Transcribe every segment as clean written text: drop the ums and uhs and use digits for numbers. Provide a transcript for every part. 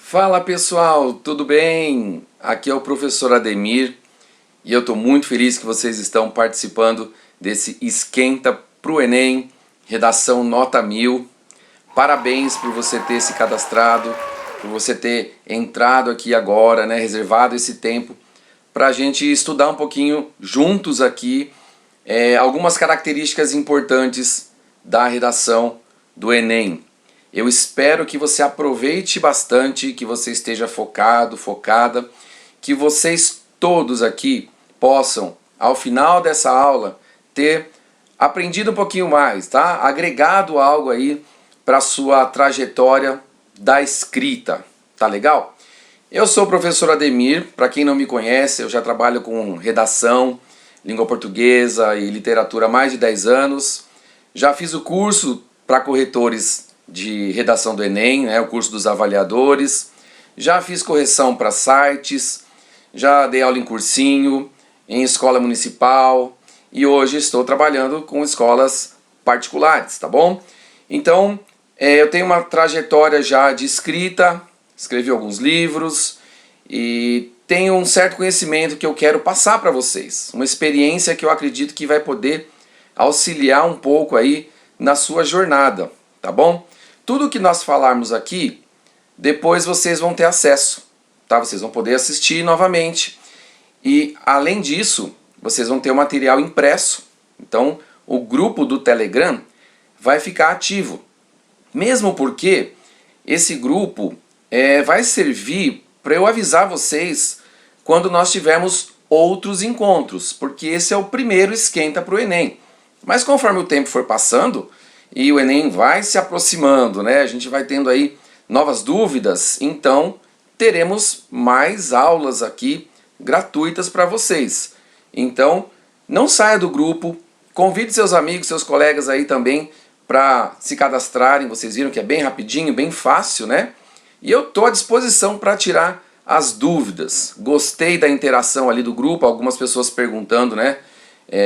Fala pessoal, tudo bem? Aqui é o professor Ademir e eu estou muito feliz que vocês estão participando desse Esquenta pro Enem, redação nota 1000. Parabéns por você ter se cadastrado, por você ter entrado aqui agora, né, reservado esse tempo para a gente estudar um pouquinho juntos aqui algumas características importantes da redação do Enem. Eu espero que você aproveite bastante, que você esteja focado, focada, que vocês todos aqui possam, ao final dessa aula, ter aprendido um pouquinho mais, tá? Agregado algo aí para a sua trajetória da escrita, tá legal? Eu sou o professor Ademir, para quem não me conhece, eu já trabalho com redação, língua portuguesa e literatura há mais de 10 anos. Já fiz o curso para corretores de redação do Enem, né, o curso dos avaliadores. Já fiz correção para sites, já dei aula em cursinho, em escola municipal e hoje estou trabalhando com escolas particulares, tá bom? Então, eu tenho uma trajetória já de escrita, escrevi alguns livros e tenho um certo conhecimento que eu quero passar para vocês. Uma experiência que eu acredito que vai poder auxiliar um pouco aí na sua jornada, tá bom? Tudo que nós falarmos aqui, depois vocês vão ter acesso, tá? Vocês vão poder assistir novamente. E, além disso, vocês vão ter o material impresso. Então, o grupo do Telegram vai ficar ativo. Mesmo porque esse grupo vai servir para eu avisar vocês quando nós tivermos outros encontros, porque esse é o primeiro esquenta para o Enem. Mas conforme o tempo for passando e o Enem vai se aproximando, né, a gente vai tendo aí novas dúvidas, então teremos mais aulas aqui gratuitas para vocês. Então não saia do grupo, convide seus amigos, seus colegas aí também para se cadastrarem. Vocês viram que é bem rapidinho, bem fácil, né? E eu estou à disposição para tirar as dúvidas. Gostei da interação ali do grupo, algumas pessoas perguntando, né?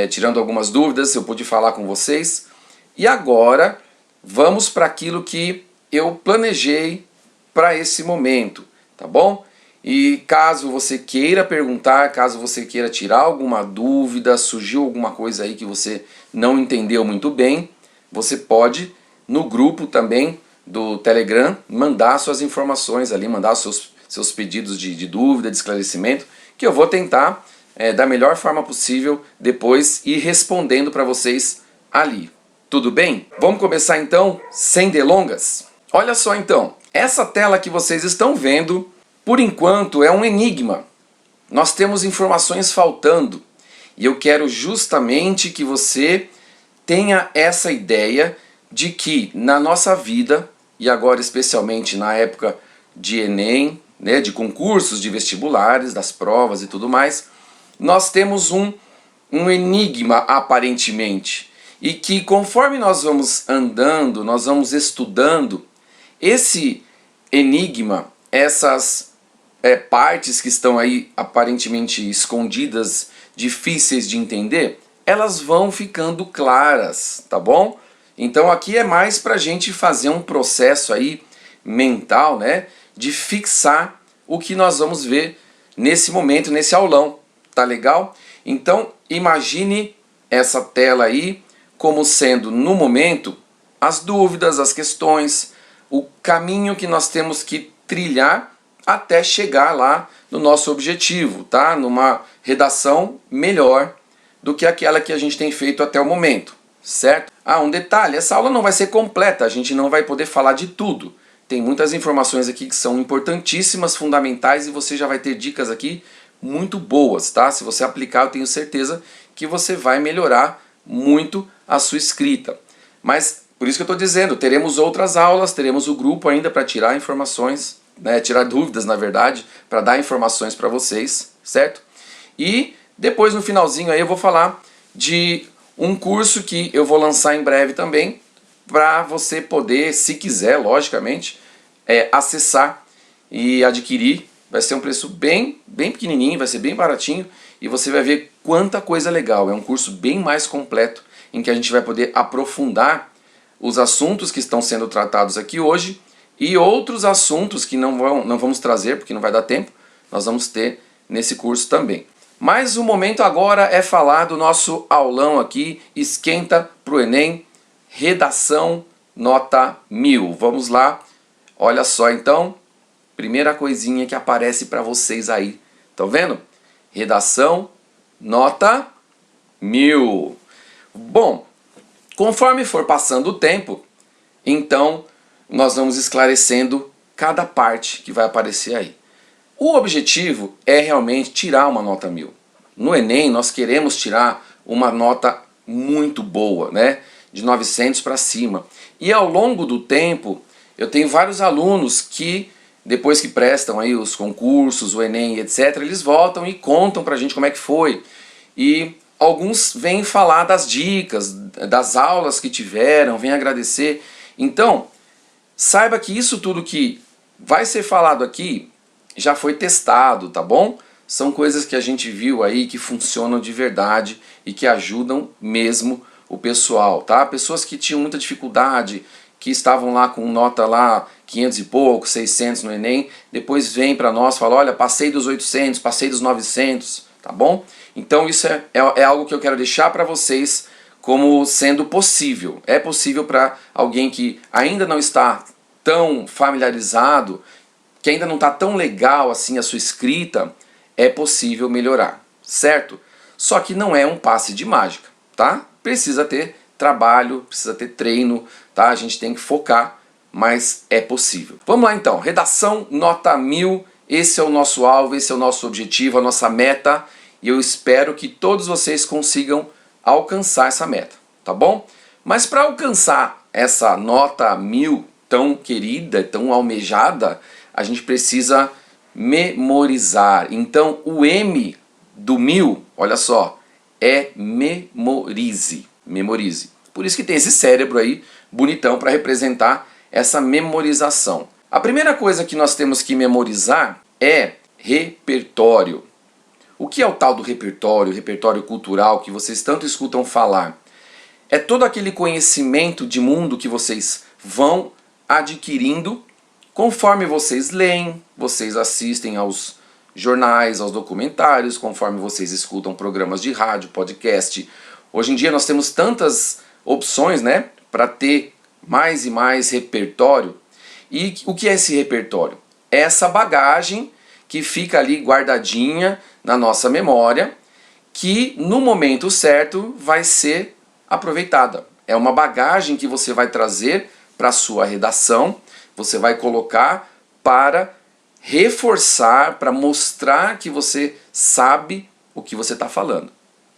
Tirando algumas dúvidas, eu pude falar com vocês. E agora vamos para aquilo que eu planejei para esse momento, tá bom? E caso você queira perguntar, caso você queira tirar alguma dúvida, surgiu alguma coisa aí que você não entendeu muito bem, você pode no grupo também do Telegram mandar suas informações ali, mandar seus pedidos de dúvida, de esclarecimento, que eu vou tentar da melhor forma possível depois ir respondendo para vocês ali. Tudo bem? Vamos começar então, sem delongas? Olha só então, essa tela que vocês estão vendo, por enquanto é um enigma. Nós temos informações faltando e eu quero justamente que você tenha essa ideia de que na nossa vida, e agora especialmente na época de Enem, né, de concursos, de vestibulares, das provas e tudo mais, nós temos um enigma aparentemente. E que conforme nós vamos andando, nós vamos estudando, esse enigma, essas partes que estão aí aparentemente escondidas, difíceis de entender, elas vão ficando claras, tá bom? Então aqui é mais para a gente fazer um processo aí mental, né, de fixar o que nós vamos ver nesse momento, nesse aulão, tá legal? Então imagine essa tela aí como sendo, no momento, as dúvidas, as questões, o caminho que nós temos que trilhar até chegar lá no nosso objetivo, tá? Numa redação melhor do que aquela que a gente tem feito até o momento, certo? Um detalhe, essa aula não vai ser completa, a gente não vai poder falar de tudo. Tem muitas informações aqui que são importantíssimas, fundamentais, e você já vai ter dicas aqui muito boas, tá? Se você aplicar, eu tenho certeza que você vai melhorar muito a sua escrita. Mas, por isso que eu estou dizendo, teremos outras aulas, teremos o grupo ainda para tirar informações, né, tirar dúvidas, na verdade, para dar informações para vocês, certo? E depois, no finalzinho, aí eu vou falar de um curso que eu vou lançar em breve também, para você poder, se quiser, logicamente, acessar e adquirir. Vai ser um preço bem pequenininho, vai ser bem baratinho e você vai ver quanta coisa legal. É um curso bem mais completo em que a gente vai poder aprofundar os assuntos que estão sendo tratados aqui hoje E outros assuntos que não vamos trazer, porque não vai dar tempo, nós vamos ter nesse curso também. Mas o momento agora é falar do nosso aulão aqui, Esquenta pro Enem, redação nota 1000. Vamos lá, olha só então, primeira coisinha que aparece para vocês aí, estão vendo? Redação nota 1000. Bom, conforme for passando o tempo, então nós vamos esclarecendo cada parte que vai aparecer aí. O objetivo é realmente tirar uma nota 1000. No Enem nós queremos tirar uma nota muito boa, né? De 900 para cima. E ao longo do tempo, eu tenho vários alunos que, depois que prestam aí os concursos, o Enem, etc., eles voltam e contam pra gente como é que foi. E alguns vêm falar das dicas, das aulas que tiveram, vêm agradecer. Então, saiba que isso tudo que vai ser falado aqui já foi testado, tá bom? São coisas que a gente viu aí que funcionam de verdade e que ajudam mesmo o pessoal, tá? Pessoas que tinham muita dificuldade, que estavam lá com nota lá 500 e pouco, 600 no Enem, depois vem para nós e fala, olha, passei dos 800, passei dos 900, tá bom? Então isso é algo que eu quero deixar para vocês como sendo possível. É possível para alguém que ainda não está tão familiarizado, que ainda não está tão legal assim a sua escrita, é possível melhorar, certo? Só que não é um passe de mágica, tá? Precisa ter trabalho, precisa ter treino, tá? A gente tem que focar, mas é possível. Vamos lá então, redação nota 1000, esse é o nosso alvo, esse é o nosso objetivo, a nossa meta, e eu espero que todos vocês consigam alcançar essa meta, tá bom? Mas para alcançar essa nota 1000 tão querida, tão almejada, a gente precisa memorizar. Então o M do 1000, olha só, é memorize. Memorize. Por isso que tem esse cérebro aí bonitão para representar essa memorização. A primeira coisa que nós temos que memorizar é repertório. O que é o tal do repertório, repertório cultural que vocês tanto escutam falar? É todo aquele conhecimento de mundo que vocês vão adquirindo conforme vocês leem, vocês assistem aos jornais, aos documentários, conforme vocês escutam programas de rádio, podcast. Hoje em dia nós temos tantas opções, né, para ter mais e mais repertório. E o que é esse repertório? É essa bagagem que fica ali guardadinha na nossa memória, que no momento certo vai ser aproveitada. É uma bagagem que você vai trazer para a sua redação, você vai colocar para reforçar, para mostrar que você sabe o que você está falando,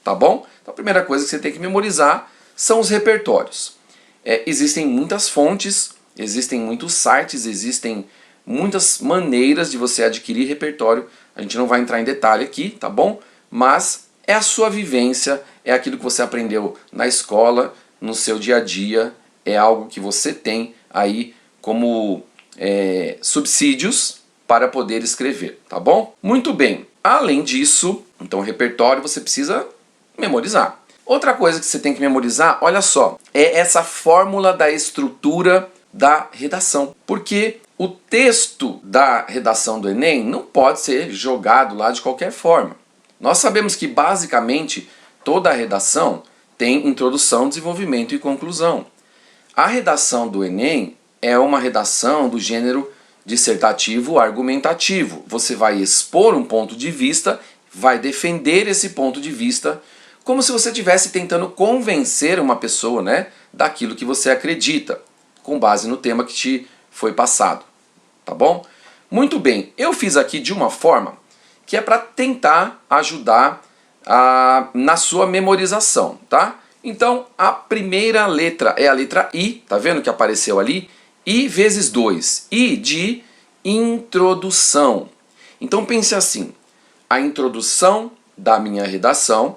tá bom? Então a primeira coisa que você tem que memorizar são os repertórios. Existem muitas fontes, existem muitos sites, existem muitas maneiras de você adquirir repertório. A gente não vai entrar em detalhe aqui, tá bom? Mas é a sua vivência, é aquilo que você aprendeu na escola, no seu dia a dia, é algo que você tem aí como subsídios para poder escrever, tá bom? Muito bem. Além disso, então o repertório você precisa memorizar. Outra coisa que você tem que memorizar, olha só, é essa fórmula da estrutura da redação. Porque o texto da redação do Enem não pode ser jogado lá de qualquer forma. Nós sabemos que basicamente toda a redação tem introdução, desenvolvimento e conclusão. A redação do Enem é uma redação do gênero dissertativo argumentativo. Você vai expor um ponto de vista, vai defender esse ponto de vista, como se você estivesse tentando convencer uma pessoa, né, daquilo que você acredita, com base no tema que te foi passado. Tá bom? Muito bem, eu fiz aqui de uma forma que é para tentar ajudar na sua memorização, tá? Então, a primeira letra é a letra I, tá vendo que apareceu ali? I vezes 2, I de introdução. Então pense assim, a introdução da minha redação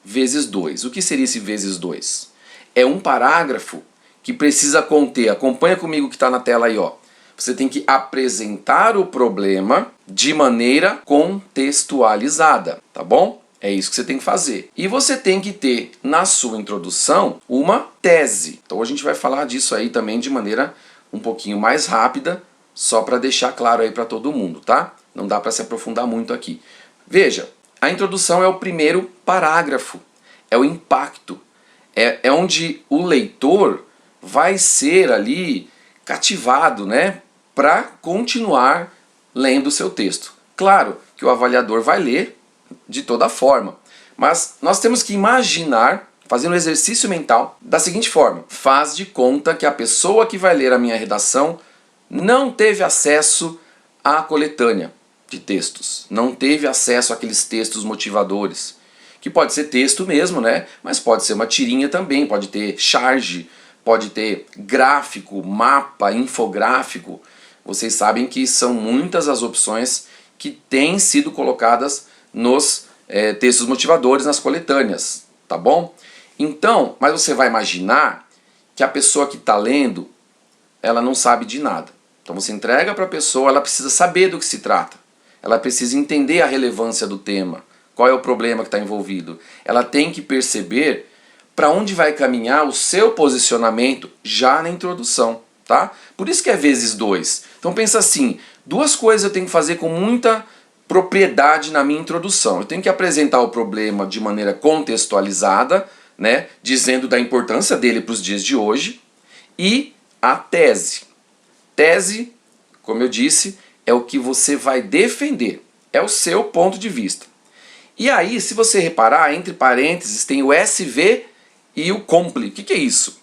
vezes 2. O que seria esse vezes 2? É um parágrafo que precisa conter, acompanha comigo que está na tela aí, ó. Você tem que apresentar o problema de maneira contextualizada, tá bom? É isso que você tem que fazer. E você tem que ter na sua introdução uma tese. Então a gente vai falar disso aí também de maneira um pouquinho mais rápida, só para deixar claro aí para todo mundo, tá? Não dá para se aprofundar muito aqui. Veja, a introdução é o primeiro parágrafo, é o impacto, é onde o leitor vai ser ali cativado, né, para continuar lendo o seu texto. Claro que o avaliador vai ler de toda forma, mas nós temos que imaginar, fazendo um exercício mental da seguinte forma: faz de conta que a pessoa que vai ler a minha redação não teve acesso à coletânea de textos, não teve acesso àqueles textos motivadores, que pode ser texto mesmo, né? Mas pode ser uma tirinha também, pode ter charge, pode ter gráfico, mapa, infográfico. Vocês sabem que são muitas as opções que têm sido colocadas nos textos motivadores, nas coletâneas, tá bom? Então, mas você vai imaginar que a pessoa que está lendo, ela não sabe de nada. Então você entrega para a pessoa, ela precisa saber do que se trata. Ela precisa entender a relevância do tema, qual é o problema que está envolvido. Ela tem que perceber para onde vai caminhar o seu posicionamento já na introdução, tá? Por isso que é vezes 2. Então pensa assim, 2 coisas eu tenho que fazer com muita propriedade na minha introdução. Eu tenho que apresentar o problema de maneira contextualizada, né, dizendo da importância dele para os dias de hoje, e a tese. Tese, como eu disse, é o que você vai defender, é o seu ponto de vista. E aí, se você reparar, entre parênteses tem o SV e o compli. O que é isso?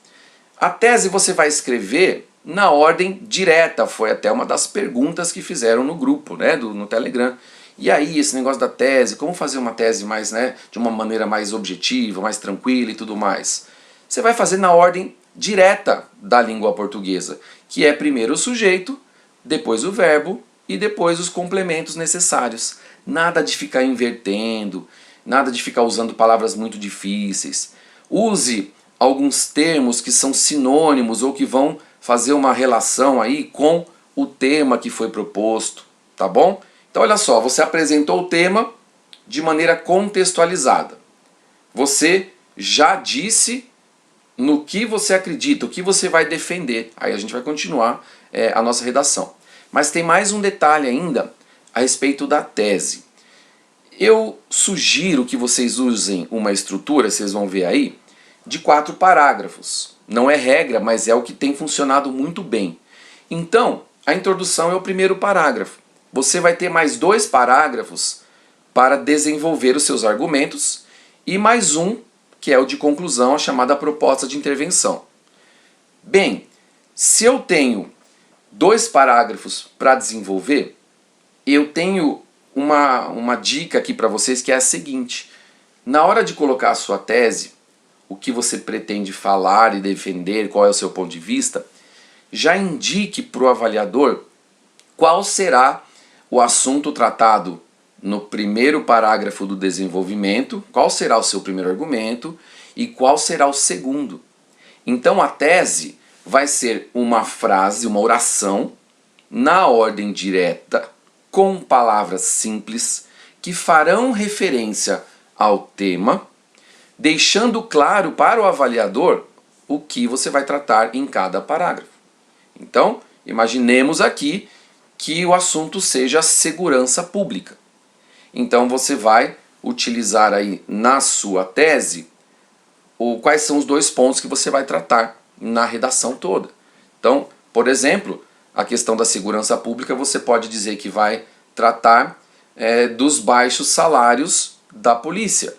A tese você vai escrever na ordem direta, foi até uma das perguntas que fizeram no grupo, né, no Telegram. E aí, esse negócio da tese, como fazer uma tese mais, né, de uma maneira mais objetiva, mais tranquila e tudo mais? Você vai fazer na ordem direta da língua portuguesa, que é primeiro o sujeito, depois o verbo e depois os complementos necessários. Nada de ficar invertendo, nada de ficar usando palavras muito difíceis. Use alguns termos que são sinônimos ou que vão fazer uma relação aí com o tema que foi proposto, tá bom? Então olha só, você apresentou o tema de maneira contextualizada. Você já disse no que você acredita, o que você vai defender. Aí a gente vai continuar a nossa redação. Mas tem mais um detalhe ainda a respeito da tese. Eu sugiro que vocês usem uma estrutura, vocês vão ver aí, de 4 parágrafos. Não é regra, mas é o que tem funcionado muito bem. Então, a introdução é o primeiro parágrafo. Você vai ter mais 2 parágrafos para desenvolver os seus argumentos e mais um, que é o de conclusão, a chamada proposta de intervenção. Bem, se eu tenho 2 parágrafos para desenvolver, eu tenho uma dica aqui para vocês que é a seguinte: na hora de colocar a sua tese, o que você pretende falar e defender, qual é o seu ponto de vista, já indique para o avaliador qual será o assunto tratado no primeiro parágrafo do desenvolvimento, qual será o seu primeiro argumento e qual será o segundo. Então a tese vai ser uma frase, uma oração, na ordem direta, com palavras simples, que farão referência ao tema, deixando claro para o avaliador o que você vai tratar em cada parágrafo. Então, imaginemos aqui que o assunto seja segurança pública. Então você vai utilizar aí na sua tese quais são os 2 pontos que você vai tratar na redação toda. Então, por exemplo, a questão da segurança pública, você pode dizer que vai tratar dos baixos salários da polícia.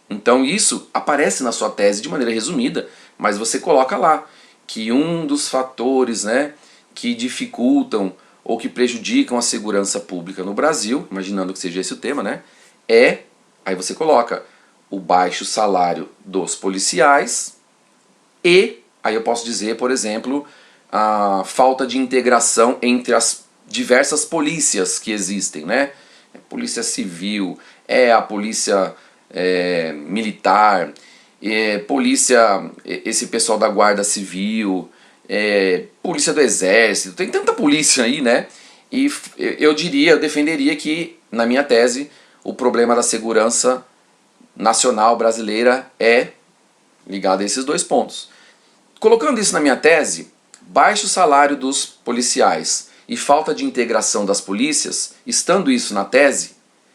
Então isso aparece na sua tese de maneira resumida, mas você coloca lá que um dos fatores, né, que dificultam ou que prejudicam a segurança pública no Brasil, imaginando que seja esse o tema, né, aí você coloca o baixo salário dos policiais e, aí eu posso dizer, por exemplo, a falta de integração entre as diversas polícias que existem, né? Polícia civil, a polícia militar, polícia, esse pessoal da guarda civil, polícia do exército, tem tanta polícia aí, né? E eu defenderia que, na minha tese, o problema da segurança nacional brasileira é ligado a esses 2 pontos. Colocando isso na minha tese, baixo salário dos policiais e falta de integração das polícias, estando isso na tese,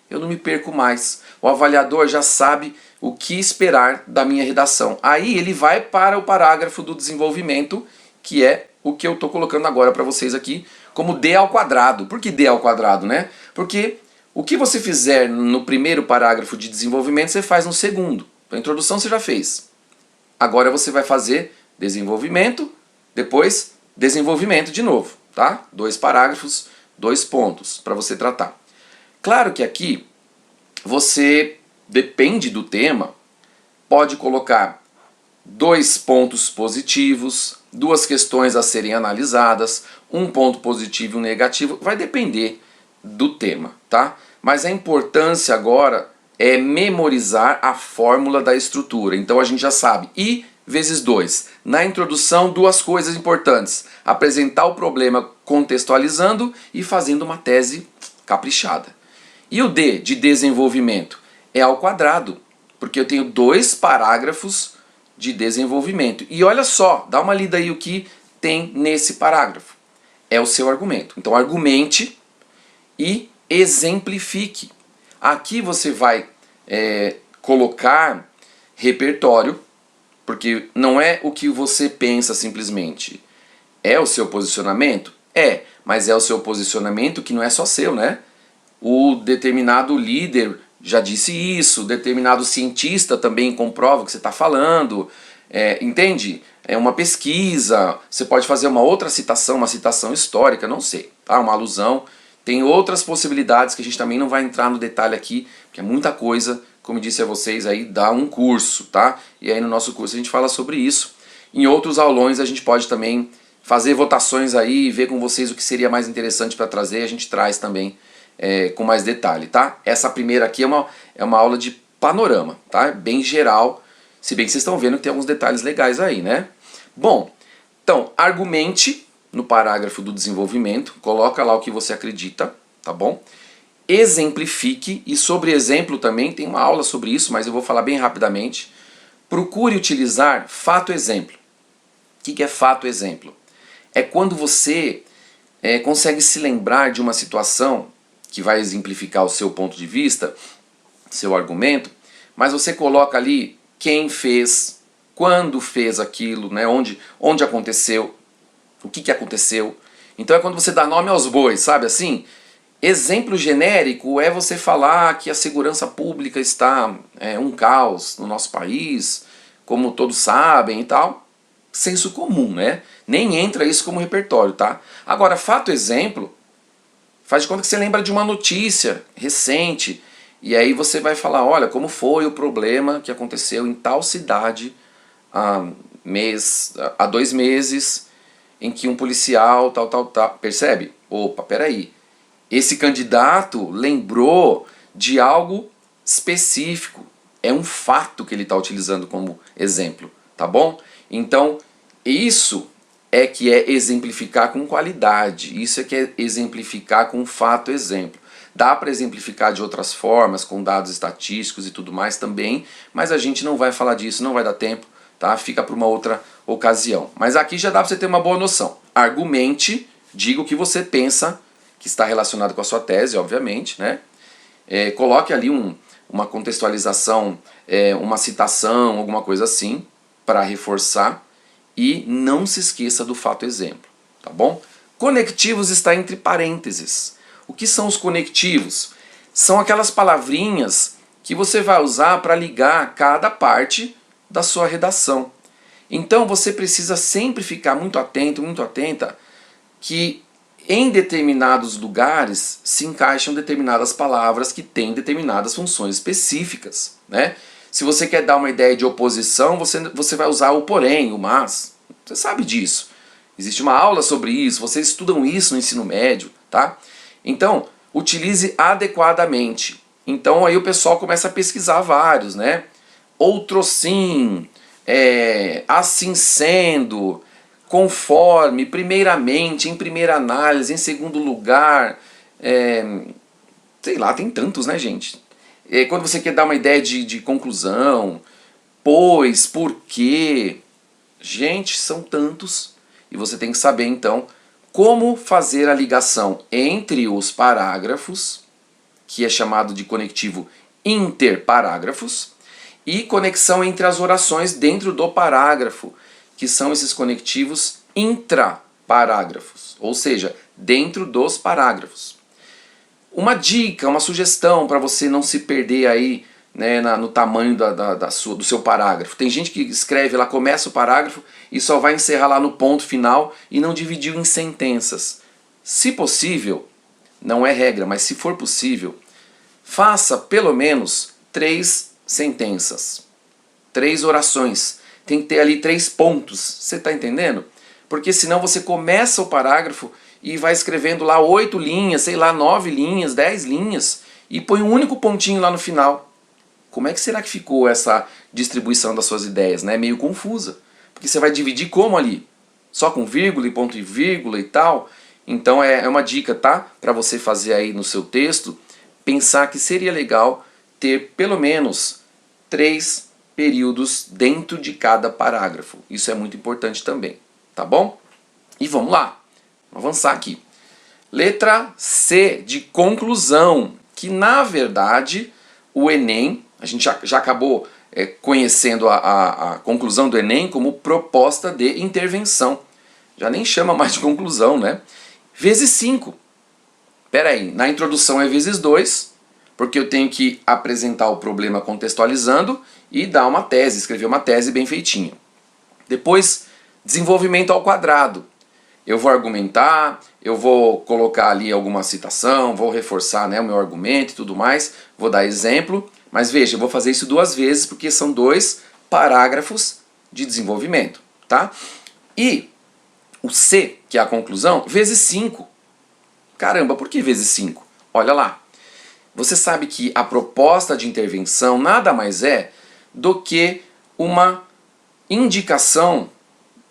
eu não me perco mais. O avaliador já sabe o que esperar da minha redação. Aí ele vai para o parágrafo do desenvolvimento, que é o que eu estou colocando agora para vocês aqui, como d ao quadrado. Por que d ao quadrado, né? Porque o que você fizer no primeiro parágrafo de desenvolvimento, você faz no segundo. A introdução você já fez. Agora você vai fazer desenvolvimento, depois desenvolvimento de novo, tá? 2 parágrafos, 2 pontos para você tratar. Claro que aqui você, depende do tema, pode colocar 2 pontos positivos, 2 questões a serem analisadas, 1 ponto positivo e 1 negativo, vai depender do tema, tá? Mas a importância agora é memorizar a fórmula da estrutura. Então a gente já sabe, I vezes 2. Na introdução, 2 coisas importantes. Apresentar o problema contextualizando e fazendo uma tese caprichada. E o D de desenvolvimento é ao quadrado, porque eu tenho 2 parágrafos de desenvolvimento. E olha só, dá uma lida aí o que tem nesse parágrafo. É o seu argumento. Então argumente e exemplifique. Aqui você vai colocar repertório, porque não é o que você pensa simplesmente. É o seu posicionamento? É, mas é o seu posicionamento que não é só seu, né? O determinado líder já disse isso, determinado cientista também comprova o que você está falando, entende? É uma pesquisa, você pode fazer uma outra citação, uma citação histórica, não sei, tá? Uma alusão. Tem outras possibilidades que a gente também não vai entrar no detalhe aqui, porque é muita coisa, como eu disse a vocês, aí dá um curso, tá? E aí no nosso curso a gente fala sobre isso. Em outros aulões a gente pode também fazer votações aí e ver com vocês o que seria mais interessante para trazer, a gente traz também com mais detalhe, tá? Essa primeira aqui é uma aula de panorama, tá? Bem geral, se bem que vocês estão vendo que tem alguns detalhes legais aí, né? Bom, então, argumente no parágrafo do desenvolvimento, coloca lá o que você acredita, tá bom? Exemplifique, e sobre exemplo também, tem uma aula sobre isso, mas eu vou falar bem rapidamente. Procure utilizar fato-exemplo. O que é fato-exemplo? É quando você consegue se lembrar de uma situação que vai exemplificar o seu ponto de vista, seu argumento, mas você coloca ali quem fez, quando fez aquilo, né? Onde aconteceu, o que aconteceu. Então é quando você dá nome aos bois, sabe assim? Exemplo genérico é você falar que a segurança pública está um caos no nosso país, como todos sabem e tal. Senso comum, né? Nem entra isso como repertório, tá? Agora, fato-exemplo, faz de conta que você lembra de uma notícia recente, e aí você vai falar, olha, como foi o problema que aconteceu em tal cidade há 2 meses, em que um policial, tal, percebe? Opa, peraí. Esse candidato lembrou de algo específico. É um fato que ele está utilizando como exemplo, tá bom? Então, isso é que é exemplificar com qualidade. Isso é que é exemplificar com fato-exemplo. Dá para exemplificar de outras formas, com dados estatísticos e tudo mais também, mas a gente não vai falar disso, não vai dar tempo, tá? Fica para uma outra ocasião. Mas aqui já dá para você ter uma boa noção. Argumente, diga o que você pensa, que está relacionado com a sua tese, obviamente, né? Coloque ali uma contextualização, uma citação, alguma coisa assim, para reforçar, e não se esqueça do fato-exemplo, tá bom? Conectivos está entre parênteses. O que são os conectivos? São aquelas palavrinhas que você vai usar para ligar cada parte da sua redação. Então você precisa sempre ficar muito atento, muito atenta, que em determinados lugares se encaixam determinadas palavras que têm determinadas funções específicas, né? Se você quer dar uma ideia de oposição, você vai usar o porém, o mas. Você sabe disso. Existe uma aula sobre isso, vocês estudam isso no ensino médio, tá? Então, utilize adequadamente. Então aí o pessoal começa a pesquisar vários, né? Outrossim, assim sendo, conforme, primeiramente, em primeira análise, em segundo lugar, sei lá, tem tantos, né, gente? Quando você quer dar uma ideia de conclusão, pois, porquê, gente, são tantos. e você tem que saber então como fazer a ligação entre os parágrafos, que é chamado de conectivo interparágrafos, e conexão entre as orações dentro do parágrafo, que são esses conectivos intraparágrafos, ou seja, dentro dos parágrafos. Uma dica, uma sugestão para você não se perder aí, né, no tamanho do seu parágrafo. Tem gente que escreve lá, começa o parágrafo e só vai encerrar lá no ponto final e não dividiu em sentenças. Se possível, não é regra, mas se for possível, faça pelo menos 3 sentenças, 3 orações. Tem que ter ali 3 pontos, você está entendendo? Porque senão você começa o parágrafo e vai escrevendo lá 8 linhas, sei lá, 9 linhas, 10 linhas e põe um único pontinho lá no final. Como é que será que ficou essa distribuição das suas ideias, né? Meio confusa. Porque você vai dividir como ali? Só com vírgula e ponto e vírgula e tal? Então é uma dica, tá? Para você fazer aí no seu texto, pensar que seria legal ter pelo menos 3 períodos dentro de cada parágrafo. Isso é muito importante também, tá bom? E vamos lá, vamos avançar aqui. Letra C, de conclusão, que na verdade o Enem, a gente já acabou conhecendo a conclusão do Enem como proposta de intervenção. Já nem chama mais de conclusão, né? Vezes 5. Espera aí, na introdução é vezes 2, porque eu tenho que apresentar o problema contextualizando e dar uma tese, escrever uma tese bem feitinha. Depois, desenvolvimento ao quadrado. Eu vou argumentar, eu vou colocar ali alguma citação, vou reforçar, né, o meu argumento e tudo mais, vou dar exemplo, mas veja, eu vou fazer isso 2 vezes porque são 2 parágrafos de desenvolvimento, tá? E o C, que é a conclusão, vezes 5. Caramba, por que vezes 5? Olha lá. Você sabe que a proposta de intervenção nada mais é do que uma indicação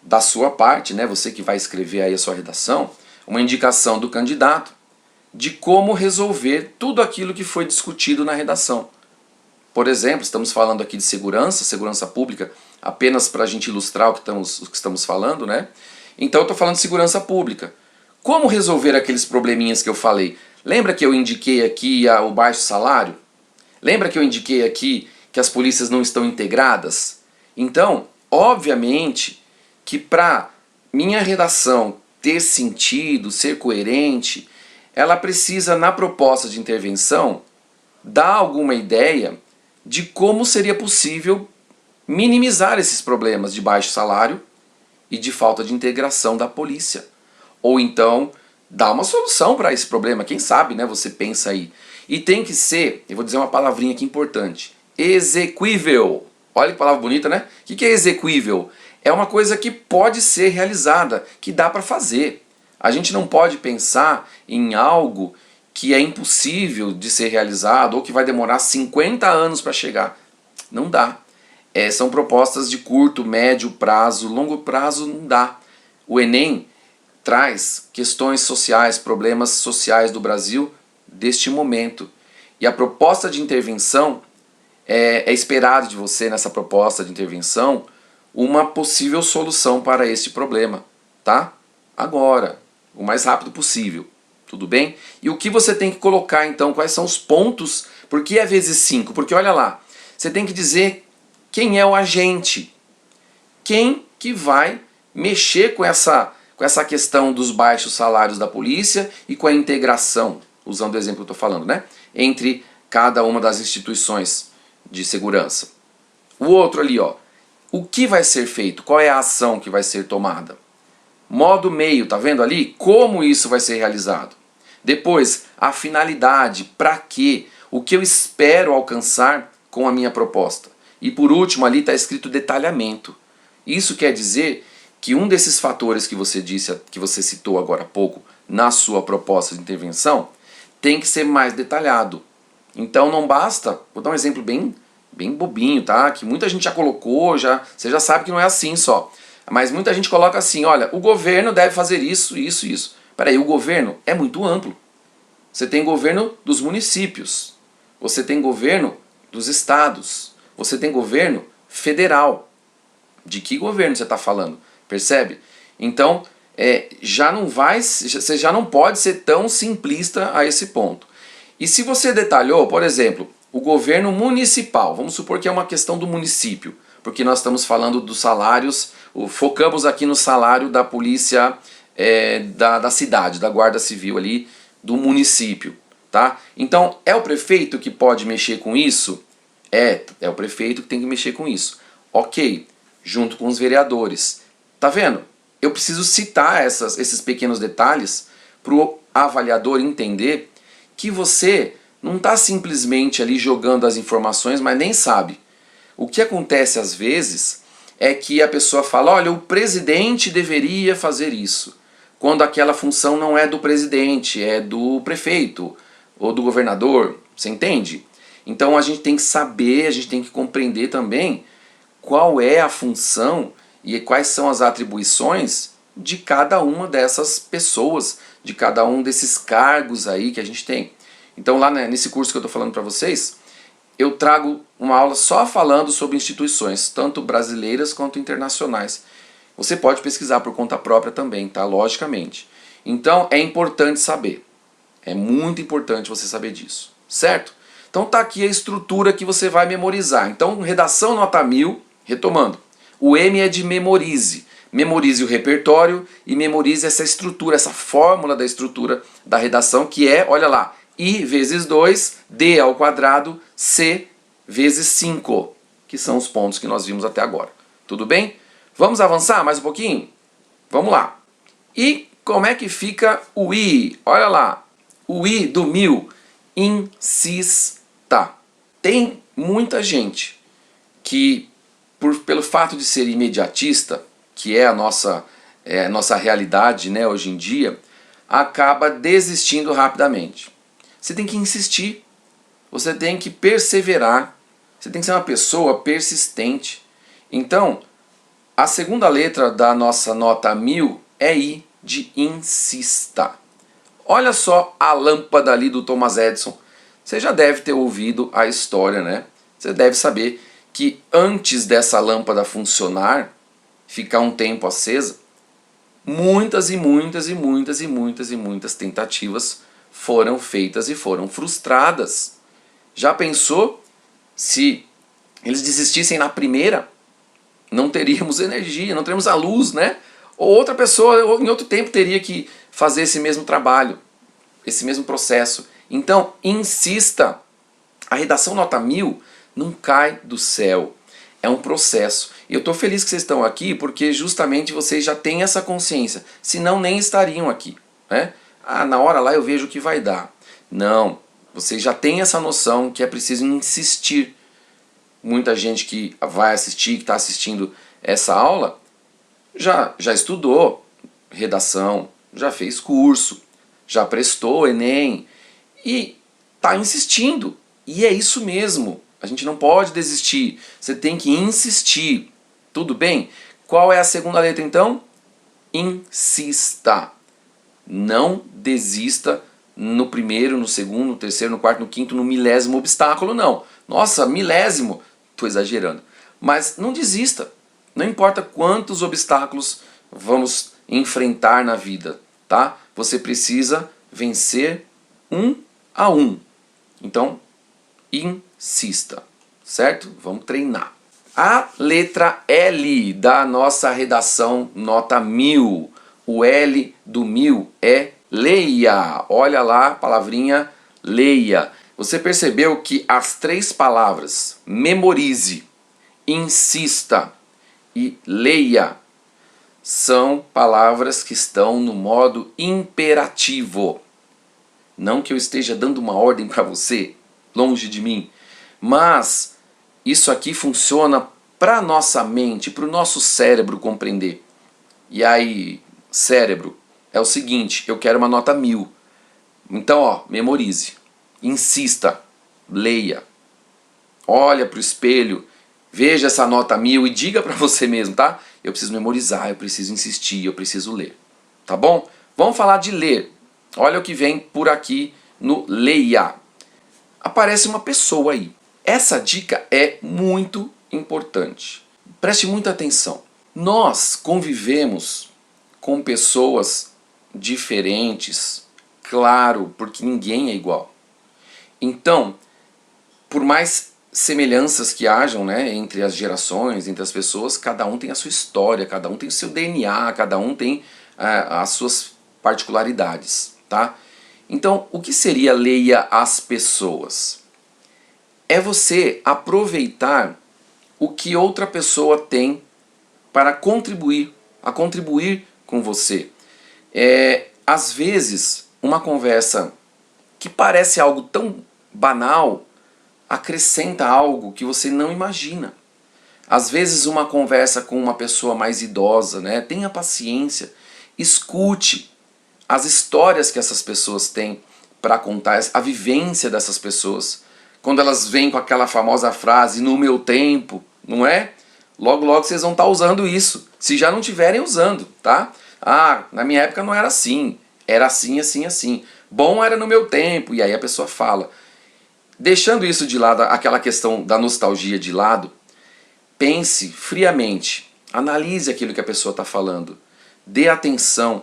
da sua parte, né? Você que vai escrever aí a sua redação, uma indicação do candidato de como resolver tudo aquilo que foi discutido na redação. Por exemplo, estamos falando aqui de segurança pública, apenas para a gente ilustrar o que estamos falando, né? Então eu estou falando de segurança pública. Como resolver aqueles probleminhas que eu falei? Lembra que eu indiquei aqui o baixo salário? Lembra que eu indiquei aqui que as polícias não estão integradas? Então, obviamente que para minha redação ter sentido, ser coerente, ela precisa, na proposta de intervenção, dar alguma ideia de como seria possível minimizar esses problemas de baixo salário e de falta de integração da polícia. Ou então, dar uma solução para esse problema, quem sabe, né? Você pensa aí. E tem que ser, eu vou dizer uma palavrinha aqui importante, exequível. Olha que palavra bonita, né? O que é exequível? É uma coisa que pode ser realizada, que dá para fazer. A gente não pode pensar em algo que é impossível de ser realizado ou que vai demorar 50 anos para chegar. Não dá. São propostas de curto, médio prazo, longo prazo não dá. O Enem traz questões sociais, problemas sociais do Brasil deste momento. E a proposta de intervenção, é esperado de você nessa proposta de intervenção uma possível solução para este problema, tá? Agora, o mais rápido possível, tudo bem? E o que você tem que colocar então, quais são os pontos, por que é vezes 5? Porque olha lá, você tem que dizer quem é o agente, quem que vai mexer com essa questão dos baixos salários da polícia e com a integração, usando o exemplo que eu estou falando, né? Entre cada uma das instituições de segurança. O outro ali, ó, o que vai ser feito? Qual é a ação que vai ser tomada? Modo meio, tá vendo ali? Como isso vai ser realizado? Depois, a finalidade, para quê? O que eu espero alcançar com a minha proposta? E por último, ali está escrito detalhamento. Isso quer dizer que um desses fatores que você disse, que você citou agora há pouco, na sua proposta de intervenção, tem que ser mais detalhado. Então não basta, vou dar um exemplo bem bobinho, tá? Que muita gente já colocou, você já sabe que não é assim só. Mas muita gente coloca assim, olha, o governo deve fazer isso, isso, isso. Peraí, o governo é muito amplo. Você tem governo dos municípios, você tem governo dos estados, você tem governo federal. De que governo você está falando? Percebe? Então, você já não pode ser tão simplista a esse ponto. E se você detalhou, por exemplo, o governo municipal, vamos supor que é uma questão do município, porque nós estamos falando dos salários, focamos aqui no salário da polícia da cidade, da guarda civil ali, do município, tá? Então, é o prefeito que pode mexer com isso? É o prefeito que tem que mexer com isso. Ok, junto com os vereadores. Tá vendo? Eu preciso citar esses pequenos detalhes para o avaliador entender que você não está simplesmente ali jogando as informações, mas nem sabe. O que acontece às vezes é que a pessoa fala, olha, o presidente deveria fazer isso, quando aquela função não é do presidente, é do prefeito ou do governador, você entende? Então a gente tem que saber, a gente tem que compreender também qual é a função e quais são as atribuições de cada uma dessas pessoas, de cada um desses cargos aí que a gente tem. Então lá nesse curso que eu estou falando para vocês, eu trago uma aula só falando sobre instituições, tanto brasileiras quanto internacionais. Você pode pesquisar por conta própria também, tá? Logicamente. Então é importante saber. É muito importante você saber disso, certo? Então tá aqui a estrutura que você vai memorizar. Então redação nota 1000, retomando. O M é de memorize. Memorize o repertório e memorize essa estrutura, essa fórmula da estrutura da redação que é, olha lá, I vezes 2, D ao quadrado, C vezes 5, que são os pontos que nós vimos até agora. Tudo bem? Vamos avançar mais um pouquinho? Vamos lá. E como é que fica o I? Olha lá, o I do 1000, insista. Tem muita gente que, pelo fato de ser imediatista, que é a nossa realidade, né, hoje em dia, acaba desistindo rapidamente. Você tem que insistir, você tem que perseverar, você tem que ser uma pessoa persistente. Então, a segunda letra da nossa nota 1000 é I de insista. Olha só a lâmpada ali do Thomas Edison. Você já deve ter ouvido a história, né? Você deve saber que antes dessa lâmpada funcionar, ficar um tempo acesa, muitas e muitas e muitas e muitas e muitas tentativas foram feitas e foram frustradas. Já pensou se eles desistissem na primeira? Não teríamos energia, não teríamos a luz, né? Ou outra pessoa em outro tempo teria que fazer esse mesmo trabalho, esse mesmo processo. Então, insista. A redação nota 1000 não cai do céu. É um processo. E eu estou feliz que vocês estão aqui porque justamente vocês já têm essa consciência. Senão nem estariam aqui, né? Ah, na hora lá eu vejo o que vai dar. Não, vocês já têm essa noção que é preciso insistir. Muita gente que vai assistir, que está assistindo essa aula, já estudou redação, já fez curso, já prestou Enem e está insistindo. E é isso mesmo, a gente não pode desistir, você tem que insistir. Tudo bem? Qual é a segunda letra então? Insista. Não desista no primeiro, no segundo, no terceiro, no quarto, no quinto, no milésimo obstáculo, não. Nossa, milésimo, estou exagerando. Mas não desista. Não importa quantos obstáculos vamos enfrentar na vida, tá? Você precisa vencer um a um. Então, insista, certo? Vamos treinar. A letra L da nossa redação nota 1000. O L do 1000 é leia. Olha lá a palavrinha leia. Você percebeu que as três palavras memorize, insista e leia são palavras que estão no modo imperativo. Não que eu esteja dando uma ordem para você, longe de mim, mas isso aqui funciona para a nossa mente, para o nosso cérebro compreender. E aí, cérebro, é o seguinte, eu quero uma nota 1000. Então, ó, memorize, insista, leia, olha para o espelho, veja essa nota 1000 e diga para você mesmo, tá? Eu preciso memorizar, eu preciso insistir, eu preciso ler. Tá bom? Vamos falar de ler. Olha o que vem por aqui no leia. Aparece uma pessoa aí. Essa dica é muito importante. Preste muita atenção. Nós convivemos com pessoas diferentes, claro, porque ninguém é igual. Então, por mais semelhanças que hajam, né, entre as gerações, entre as pessoas, cada um tem a sua história, cada um tem o seu DNA, cada um tem as suas particularidades, tá? Então, o que seria leia as pessoas? É você aproveitar o que outra pessoa tem para contribuir, a contribuir com você. Às vezes, uma conversa que parece algo tão banal, acrescenta algo que você não imagina. Às vezes uma conversa com uma pessoa mais idosa, né? Tenha paciência, escute as histórias que essas pessoas têm para contar, a vivência dessas pessoas. Quando elas vêm com aquela famosa frase, no meu tempo, não é? Logo, logo vocês vão estar usando isso, se já não estiverem usando, tá? Ah, na minha época não era assim, era assim, assim, assim. Bom era no meu tempo, e aí a pessoa fala. Deixando isso de lado, aquela questão da nostalgia de lado, pense friamente, analise aquilo que a pessoa está falando, dê atenção,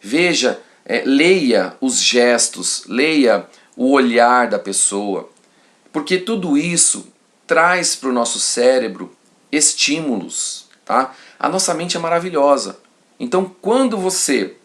veja, leia os gestos, leia o olhar da pessoa, porque tudo isso traz para o nosso cérebro estímulos, tá? A nossa mente é maravilhosa, então quando você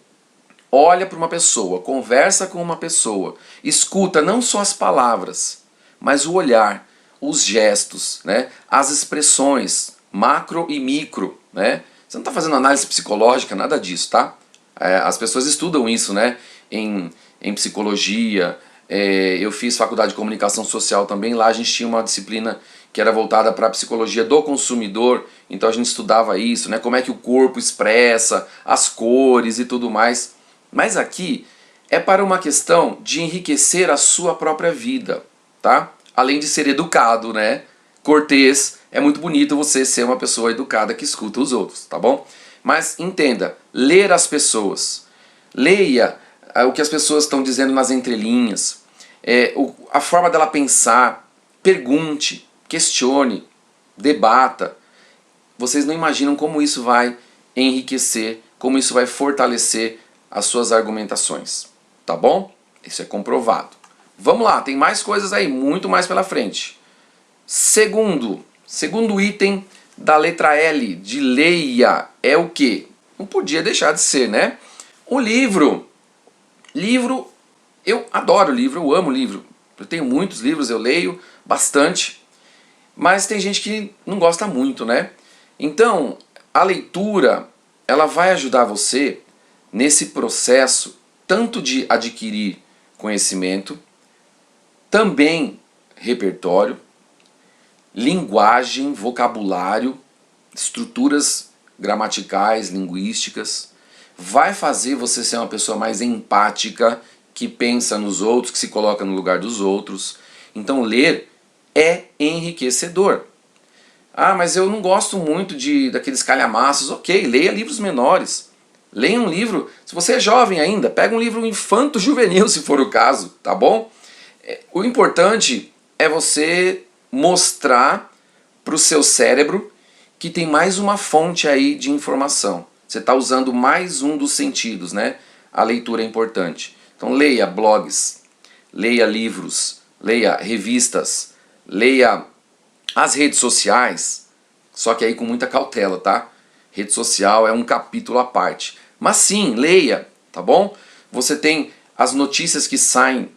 olha para uma pessoa, conversa com uma pessoa, escuta não só as palavras, mas o olhar, os gestos, né? As expressões, macro e micro, né? Você não está fazendo análise psicológica, nada disso, tá? As pessoas estudam isso, né? Em psicologia. Eu fiz faculdade de comunicação social também, lá a gente tinha uma disciplina que era voltada para a psicologia do consumidor, então a gente estudava isso, né? Como é que o corpo expressa, as cores e tudo mais. Mas aqui é para uma questão de enriquecer a sua própria vida, tá? Além de ser educado, né? Cortês, é muito bonito você ser uma pessoa educada que escuta os outros, tá bom? Mas entenda, ler as pessoas. Leia o que as pessoas estão dizendo nas entrelinhas, a forma dela pensar, pergunte, questione, debata. Vocês não imaginam como isso vai enriquecer, como isso vai fortalecer as suas argumentações, tá bom? Isso é comprovado. Vamos lá, tem mais coisas aí, muito mais pela frente. Segundo item da letra L de leia é o que? Não podia deixar de ser, né? O livro. Livro, eu adoro livro, eu amo livro. Eu tenho muitos livros, eu leio bastante, mas tem gente que não gosta muito, né? Então, a leitura, ela vai ajudar você nesse processo tanto de adquirir conhecimento, também repertório, linguagem, vocabulário, estruturas gramaticais, linguísticas. Vai fazer você ser uma pessoa mais empática, que pensa nos outros, que se coloca no lugar dos outros. Então ler é enriquecedor. Ah, mas eu não gosto muito daqueles calhamaços. Ok, leia livros menores. Leia um livro, se você é jovem ainda, pega um livro infanto-juvenil se for o caso, tá bom? O importante é você mostrar para o seu cérebro que tem mais uma fonte aí de informação. Você está usando mais um dos sentidos, né? A leitura é importante. Então leia blogs, leia livros, leia revistas, leia as redes sociais, só que aí com muita cautela, tá? Rede social é um capítulo à parte. Mas sim, leia, tá bom? Você tem as notícias que saem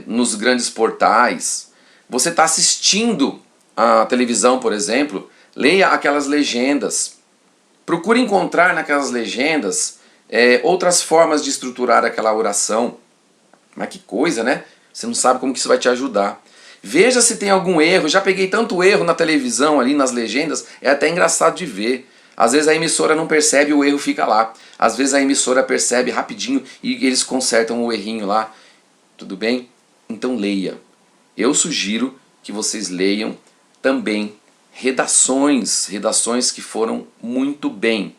nos grandes portais. Você está assistindo a televisão, por exemplo, leia aquelas legendas. Procure encontrar naquelas legendas outras formas de estruturar aquela oração. Mas que coisa, né? Você não sabe como que isso vai te ajudar. Veja se tem algum erro. Já peguei tanto erro na televisão, ali nas legendas, é até engraçado de ver. Às vezes a emissora não percebe e o erro fica lá. Às vezes a emissora percebe rapidinho e eles consertam o errinho lá. Tudo bem? Então leia. Eu sugiro que vocês leiam também redações que foram muito bem.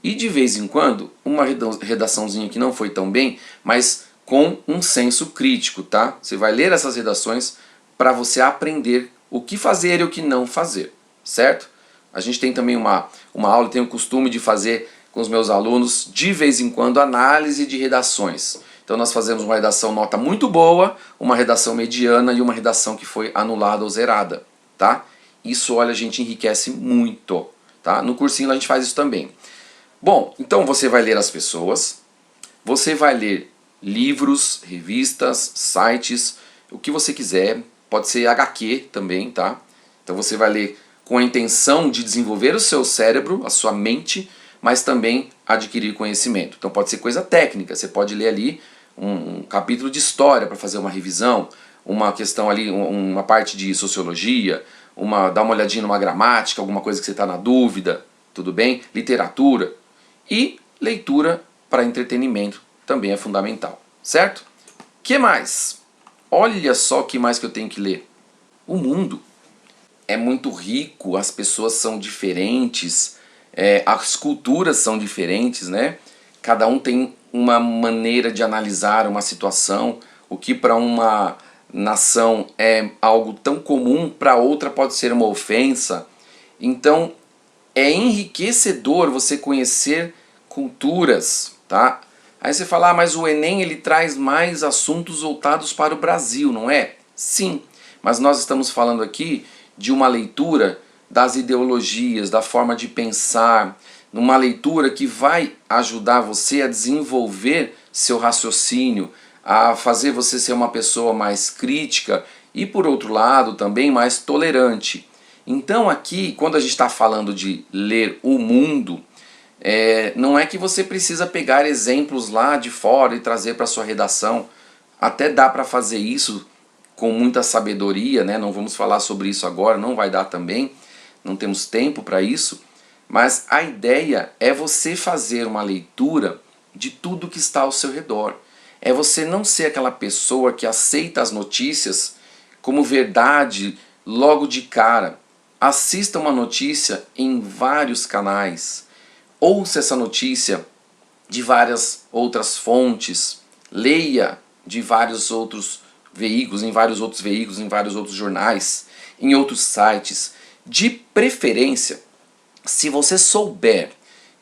E de vez em quando, uma redaçãozinha que não foi tão bem, mas com um senso crítico, tá? Você vai ler essas redações para você aprender o que fazer e o que não fazer, certo? A gente tem também uma aula, tem o costume de fazer com os meus alunos, de vez em quando, análise de redações. Então nós fazemos uma redação nota muito boa, uma redação mediana e uma redação que foi anulada ou zerada, tá? Isso, olha, a gente enriquece muito, tá? No cursinho a gente faz isso também. Bom, então você vai ler as pessoas, você vai ler livros, revistas, sites, o que você quiser, pode ser HQ também, tá? Então você vai ler com a intenção de desenvolver o seu cérebro, a sua mente, mas também adquirir conhecimento. Então pode ser coisa técnica, você pode ler ali um capítulo de história para fazer uma revisão, uma questão ali, uma parte de sociologia, dar uma olhadinha numa gramática, alguma coisa que você está na dúvida, tudo bem? Literatura e leitura para entretenimento também é fundamental, certo? Que mais? Olha só o que mais que eu tenho que ler. O mundo é muito rico, as pessoas são diferentes, as culturas são diferentes, né? Cada um tem uma maneira de analisar uma situação, o que para uma nação é algo tão comum, para outra pode ser uma ofensa. Então é enriquecedor você conhecer culturas, tá? Aí você fala, mas o Enem ele traz mais assuntos voltados para o Brasil, não é? Sim, mas nós estamos falando aqui de uma leitura das ideologias, da forma de pensar, numa leitura que vai ajudar você a desenvolver seu raciocínio, a fazer você ser uma pessoa mais crítica e, por outro lado, também mais tolerante. Então aqui, quando a gente está falando de ler o mundo, não é que você precisa pegar exemplos lá de fora e trazer para sua redação. Até dá para fazer isso com muita sabedoria, né? Não vamos falar sobre isso agora, não vai dar também, não temos tempo para isso. Mas a ideia é você fazer uma leitura de tudo que está ao seu redor. É você não ser aquela pessoa que aceita as notícias como verdade logo de cara. Assista uma notícia em vários canais. Ouça essa notícia de várias outras fontes, leia de vários outros veículos, em vários outros jornais, em outros sites. De preferência, se você souber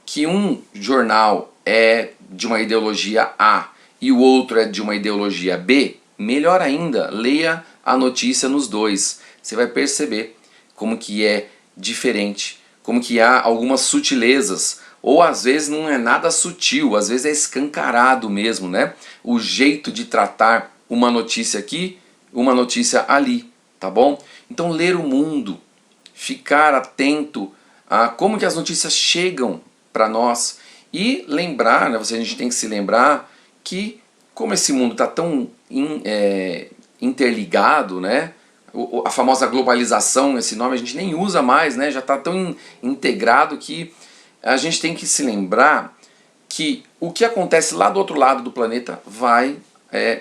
que um jornal é de uma ideologia A e o outro é de uma ideologia B, melhor ainda, leia a notícia nos dois. Você vai perceber como que é diferente, como que há algumas sutilezas, ou às vezes não é nada sutil, às vezes é escancarado mesmo, né? O jeito de tratar uma notícia aqui, uma notícia ali, tá bom? Então ler o mundo, ficar atento a como que as notícias chegam para nós e lembrar, né? A gente tem que se lembrar que como esse mundo está tão interligado, né? A famosa globalização, esse nome a gente nem usa mais, né? Já está tão integrado que a gente tem que se lembrar que o que acontece lá do outro lado do planeta vai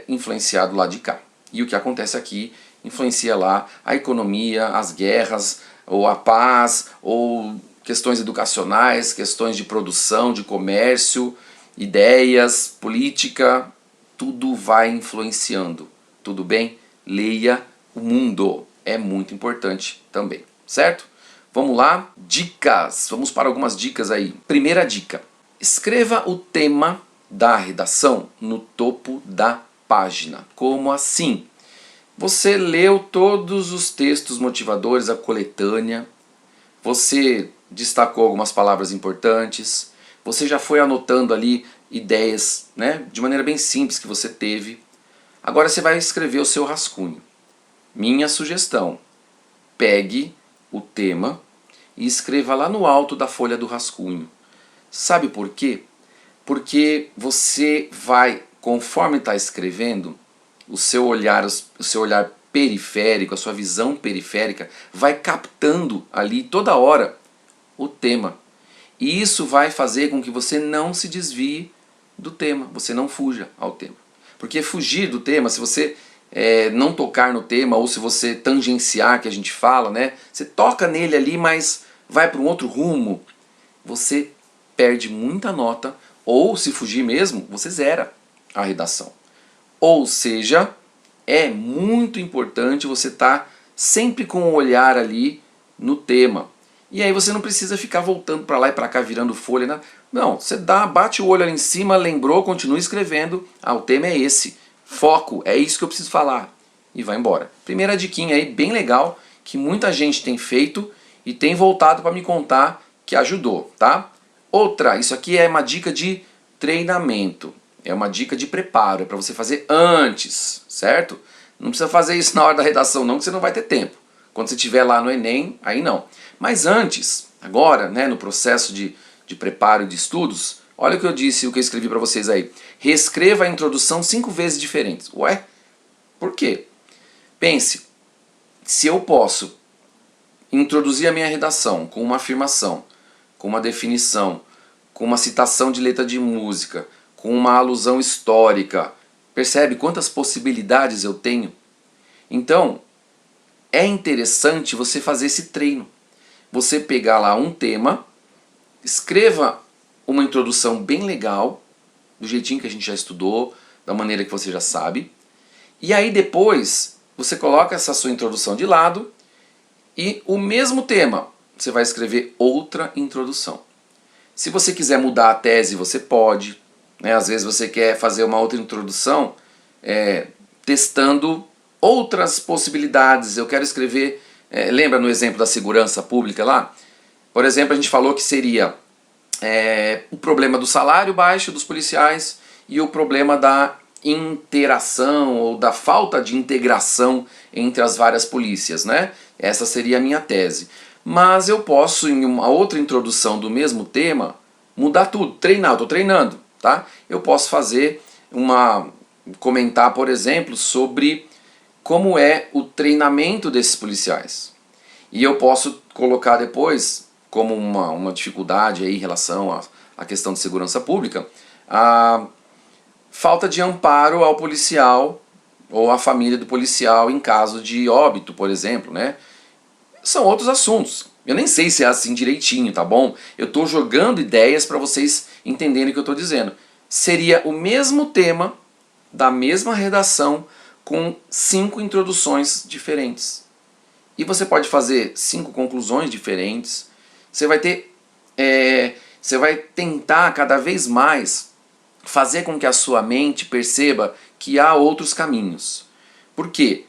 influenciar do lado de cá. E o que acontece aqui influencia lá a economia, as guerras, ou a paz, ou questões educacionais, questões de produção, de comércio, ideias, política, tudo vai influenciando. Tudo bem? Leia o mundo. É muito importante também, certo? Vamos lá, dicas. Vamos para algumas dicas aí. Primeira dica: escreva o tema da redação no topo da página. Como assim? Você leu todos os textos motivadores, a coletânea, você destacou algumas palavras importantes, você já foi anotando ali ideias, né, de maneira bem simples que você teve. Agora você vai escrever o seu rascunho. Minha sugestão: pegue o tema e escreva lá no alto da folha do rascunho. Sabe por quê? Porque você vai, conforme está escrevendo, o seu olhar periférico, a sua visão periférica, vai captando ali toda hora o tema. E isso vai fazer com que você não se desvie do tema, você não fuja ao tema. Porque fugir do tema, se você não tocar no tema, ou se você tangenciar, que a gente fala, né? Você toca nele ali, mas vai para um outro rumo, você perde muita nota, ou se fugir mesmo, você zera a redação. Ou seja, é muito importante você estar sempre com o olhar ali no tema. E aí você não precisa ficar voltando para lá e para cá, virando folha, né? Não, você bate o olho ali em cima, lembrou, continua escrevendo. Ah, o tema é esse. Foco, é isso que eu preciso falar. E vai embora. Primeira diquinha aí, bem legal, que muita gente tem feito e tem voltado para me contar que ajudou, tá? Outra, isso aqui é uma dica de treinamento. É uma dica de preparo, é para você fazer antes, certo? Não precisa fazer isso na hora da redação não, que você não vai ter tempo. Quando você estiver lá no Enem, aí não. Mas antes, agora, né, no processo de preparo de estudos, olha o que eu disse, o que eu escrevi para vocês aí. Reescreva a introdução 5 vezes diferentes. Ué? Por quê? Pense, se eu posso introduzir a minha redação com uma afirmação, com uma definição, com uma citação de letra de música, com uma alusão histórica, percebe quantas possibilidades eu tenho? Então, é interessante você fazer esse treino. Você pegar lá um tema, escreva uma introdução bem legal, do jeitinho que a gente já estudou, da maneira que você já sabe, e aí depois você coloca essa sua introdução de lado e o mesmo tema, você vai escrever outra introdução. Se você quiser mudar a tese, você pode, né? Às vezes você quer fazer uma outra introdução testando outras possibilidades. Eu quero escrever, lembra no exemplo da segurança pública lá? Por exemplo, a gente falou que seria o problema do salário baixo dos policiais e o problema da interação ou da falta de integração entre as várias polícias, né? Essa seria a minha tese. Mas eu posso, em uma outra introdução do mesmo tema, mudar tudo, treinar, eu estou treinando, tá? Eu posso fazer comentar, por exemplo, sobre como é o treinamento desses policiais. E eu posso colocar depois, como uma dificuldade aí em relação à questão de segurança pública, a falta de amparo ao policial ou à família do policial em caso de óbito, por exemplo, né? São outros assuntos. Eu nem sei se é assim direitinho, tá bom? Eu estou jogando ideias para vocês entenderem o que eu estou dizendo. Seria o mesmo tema, da mesma redação, com 5 introduções diferentes. E você pode fazer 5 conclusões diferentes. Você vai ter, você vai tentar cada vez mais fazer com que a sua mente perceba que há outros caminhos. Por quê?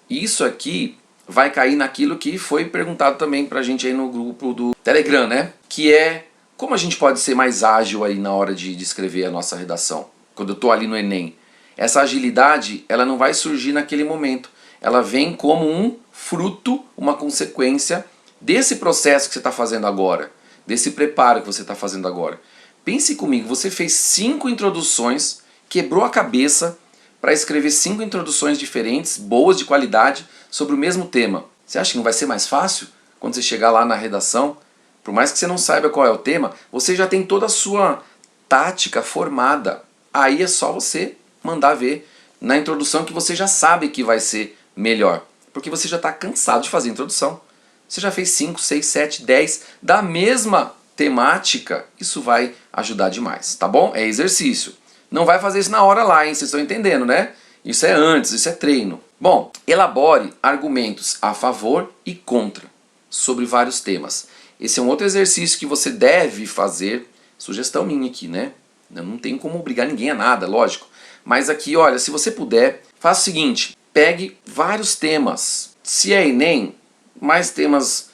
Isso aqui vai cair naquilo que foi perguntado também pra gente aí no grupo do Telegram, né? Que é como a gente pode ser mais ágil aí na hora de escrever a nossa redação, quando eu tô ali no Enem. Essa agilidade, ela não vai surgir naquele momento. Ela vem como um fruto, uma consequência desse processo que você está fazendo agora, desse preparo que você está fazendo agora. Pense comigo, você fez 5 introduções, quebrou a cabeça para escrever 5 introduções diferentes, boas, de qualidade, sobre o mesmo tema. Você acha que não vai ser mais fácil quando você chegar lá na redação? Por mais que você não saiba qual é o tema, você já tem toda a sua tática formada. Aí é só você mandar ver na introdução que você já sabe que vai ser melhor. Porque você já está cansado de fazer introdução. Você já fez 5, 6, 7, 10 da mesma temática. Isso vai ajudar demais, tá bom? É exercício. Não vai fazer isso na hora lá, hein? Vocês estão entendendo, né? Isso é antes, isso é treino. Bom, elabore argumentos a favor e contra sobre vários temas. Esse é um outro exercício que você deve fazer. Sugestão minha aqui, né? Eu não tenho como obrigar ninguém a nada, lógico. Mas aqui, olha, se você puder, faça o seguinte. Pegue vários temas. Se é Enem, mais temas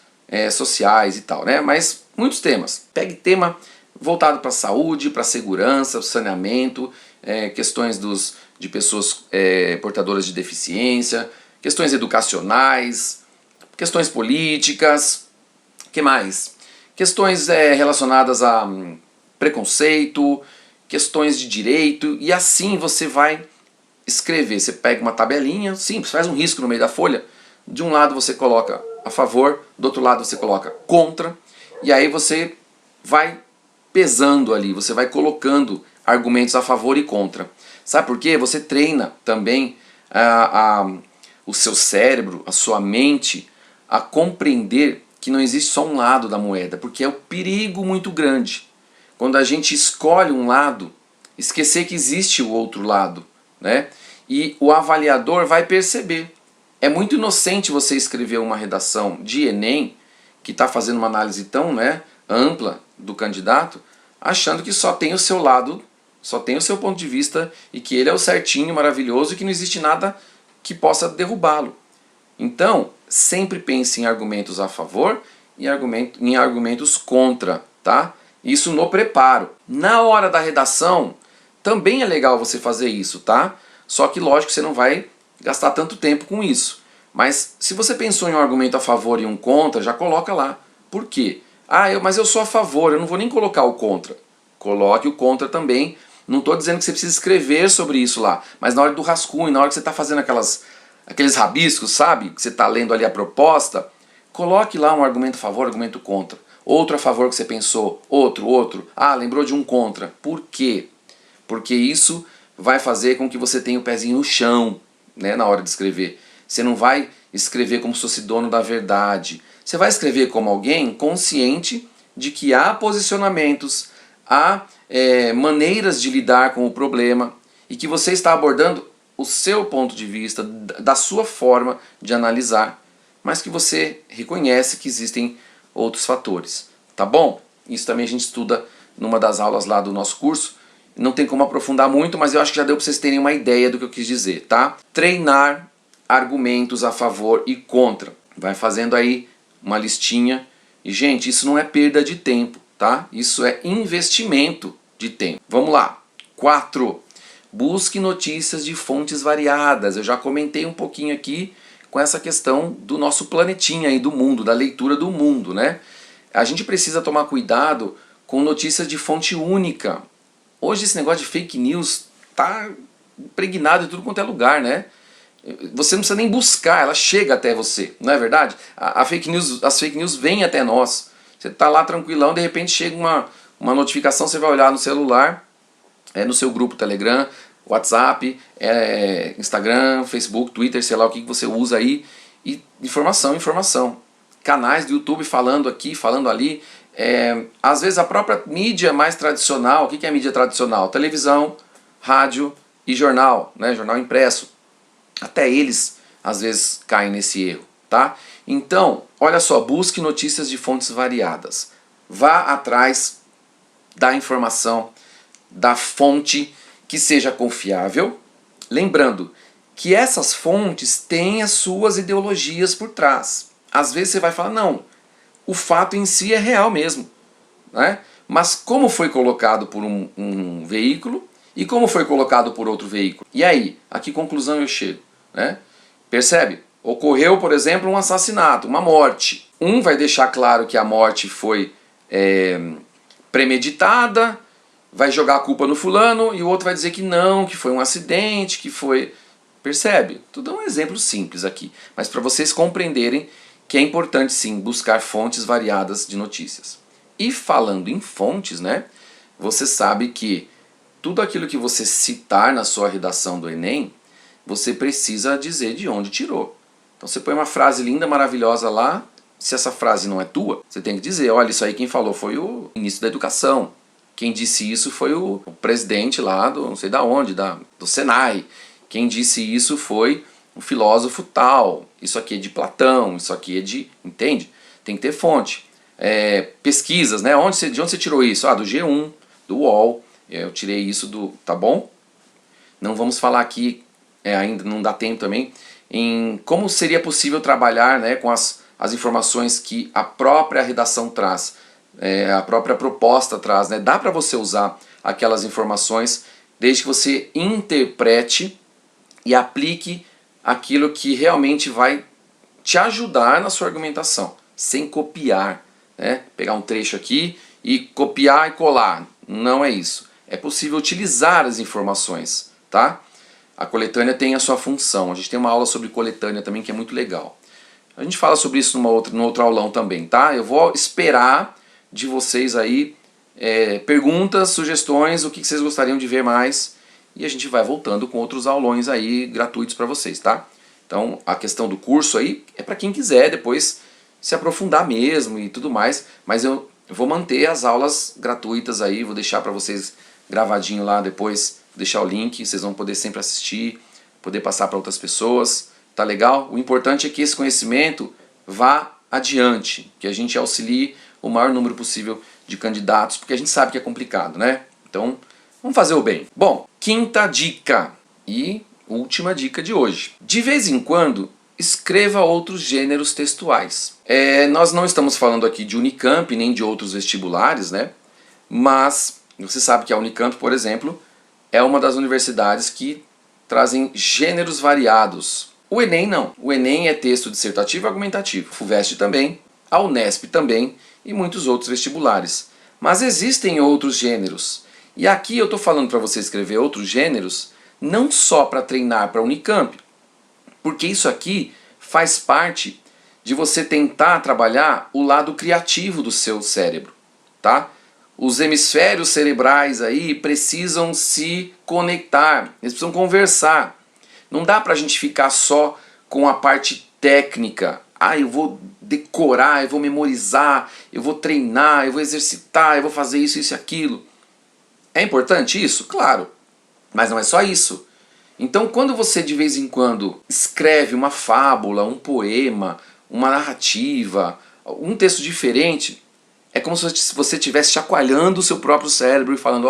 sociais e tal, né? Mas muitos temas. Pegue tema voltado para a saúde, para a segurança, saneamento, questões de pessoas portadoras de deficiência, questões educacionais, questões políticas, que mais? Questões relacionadas a preconceito, questões de direito, e assim você vai escrever. Você pega uma tabelinha simples, faz um risco no meio da folha, de um lado você coloca a favor, do outro lado você coloca contra, e aí você vai pesando ali, você vai colocando argumentos a favor e contra. Sabe por quê? Você treina também o seu cérebro, a sua mente, a compreender que não existe só um lado da moeda, porque é um perigo muito grande. Quando a gente escolhe um lado, esquecer que existe o outro lado, né? E o avaliador vai perceber. É muito inocente você escrever uma redação de Enem, que está fazendo uma análise tão ampla do candidato, achando que só tem o seu lado, só tem o seu ponto de vista e que ele é o certinho, maravilhoso e que não existe nada que possa derrubá-lo. Então, sempre pense em argumentos a favor e em argumentos contra, tá? Isso no preparo. Na hora da redação, também é legal você fazer isso, tá? Só que lógico que você não vai gastar tanto tempo com isso. Mas se você pensou em um argumento a favor e um contra, já coloca lá. Por quê? Mas eu sou a favor, eu não vou nem colocar o contra. Coloque o contra também. Não estou dizendo que você precisa escrever sobre isso lá, mas na hora do rascunho, na hora que você está fazendo aqueles rabiscos, sabe? Que você está lendo ali a proposta, coloque lá um argumento a favor, argumento contra. Outro a favor que você pensou, outro. Lembrou de um contra. Por quê? Porque isso vai fazer com que você tenha o pezinho no chão, né, na hora de escrever. Você não vai escrever como se fosse dono da verdade. Você vai escrever como alguém consciente de que há posicionamentos, há maneiras de lidar com o problema e que você está abordando o seu ponto de vista, da sua forma de analisar, mas que você reconhece que existem outros fatores, tá bom? Isso também a gente estuda numa das aulas lá do nosso curso. Não tem como aprofundar muito, mas eu acho que já deu para vocês terem uma ideia do que eu quis dizer, tá? Treinar argumentos a favor e contra. Vai fazendo aí uma listinha. E, gente, isso não é perda de tempo, tá? Isso é investimento de tempo. Vamos lá. 4. Busque notícias de fontes variadas. Eu já comentei um pouquinho aqui com essa questão do nosso planetinha aí, do mundo, da leitura do mundo, né? A gente precisa tomar cuidado com notícias de fonte única. Hoje esse negócio de fake news tá impregnado em tudo quanto é lugar, né? Você não precisa nem buscar, ela chega até você, não é verdade? As fake news vêm até nós. Você está lá tranquilão, de repente chega uma notificação, você vai olhar no celular, no seu grupo Telegram, WhatsApp, Instagram, Facebook, Twitter, sei lá o que você usa aí, e informação. Canais do YouTube falando aqui, falando ali. Às vezes a própria mídia mais tradicional. O que é mídia tradicional? Televisão, rádio e jornal, né? Jornal impresso. Até eles às vezes caem nesse erro, tá? Então, olha só, busque notícias de fontes variadas. Vá atrás da informação, da fonte que seja confiável. Lembrando que essas fontes têm as suas ideologias por trás. Às vezes você vai falar, não, o fato em si é real mesmo, né? Mas como foi colocado por um veículo e como foi colocado por outro veículo? E aí, a que conclusão eu chego? Né? Percebe? Ocorreu, por exemplo, um assassinato, uma morte. Um vai deixar claro que a morte foi premeditada, vai jogar a culpa no fulano, e o outro vai dizer que não, que foi um acidente, que foi... Percebe? Tudo é um exemplo simples aqui, mas para vocês compreenderem que é importante sim buscar fontes variadas de notícias. E falando em fontes, né, você sabe que tudo aquilo que você citar na sua redação do Enem, você precisa dizer de onde tirou. Então você põe uma frase linda, maravilhosa lá, se essa frase não é tua, você tem que dizer, olha, isso aí quem falou foi o ministro da Educação. Quem disse isso foi o presidente lá do não sei da onde, do Senai. Quem disse isso foi um filósofo tal. Isso aqui é de Platão, isso aqui é de... Entende? Tem que ter fonte. Pesquisas, né? De onde você tirou isso? Do G1, do UOL. Eu tirei isso do... Tá bom? Não vamos falar aqui, ainda não dá tempo também, em como seria possível trabalhar, né, com as informações que a própria redação traz, a própria proposta traz, né? Dá para você usar aquelas informações desde que você interprete e aplique aquilo que realmente vai te ajudar na sua argumentação, sem copiar, né? Pegar um trecho aqui e copiar e colar. Não é isso. É possível utilizar as informações, tá? A coletânea tem a sua função. A gente tem uma aula sobre coletânea também que é muito legal. A gente fala sobre isso num outro aulão também, tá? Eu vou esperar de vocês aí perguntas, sugestões, o que vocês gostariam de ver mais, e a gente vai voltando com outros aulões aí gratuitos para vocês, tá? Então a questão do curso aí é para quem quiser depois se aprofundar mesmo e tudo mais, mas eu vou manter as aulas gratuitas aí, vou deixar para vocês gravadinho lá depois, deixar o link, vocês vão poder sempre assistir, poder passar para outras pessoas, tá legal? O importante é que esse conhecimento vá adiante, que a gente auxilie o maior número possível de candidatos, porque a gente sabe que é complicado, né? Então, vamos fazer o bem. Bom, quinta dica e última dica de hoje. De vez em quando, escreva outros gêneros textuais. Nós não estamos falando aqui de Unicamp, nem de outros vestibulares, né? Mas você sabe que a Unicamp, por exemplo, é uma das universidades que trazem gêneros variados. O Enem não. O Enem é texto dissertativo e argumentativo. O FUVEST também, a Unesp também e muitos outros vestibulares. Mas existem outros gêneros. E aqui eu estou falando para você escrever outros gêneros não só para treinar para a Unicamp, porque isso aqui faz parte de você tentar trabalhar o lado criativo do seu cérebro, tá? Os hemisférios cerebrais aí precisam se conectar, eles precisam conversar. Não dá pra gente ficar só com a parte técnica. Eu vou decorar, eu vou memorizar, eu vou treinar, eu vou exercitar, eu vou fazer isso, isso e aquilo. É importante isso? Claro, mas não é só isso. Então, quando você de vez em quando escreve uma fábula, um poema, uma narrativa, um texto diferente, é como se você estivesse chacoalhando o seu próprio cérebro e falando,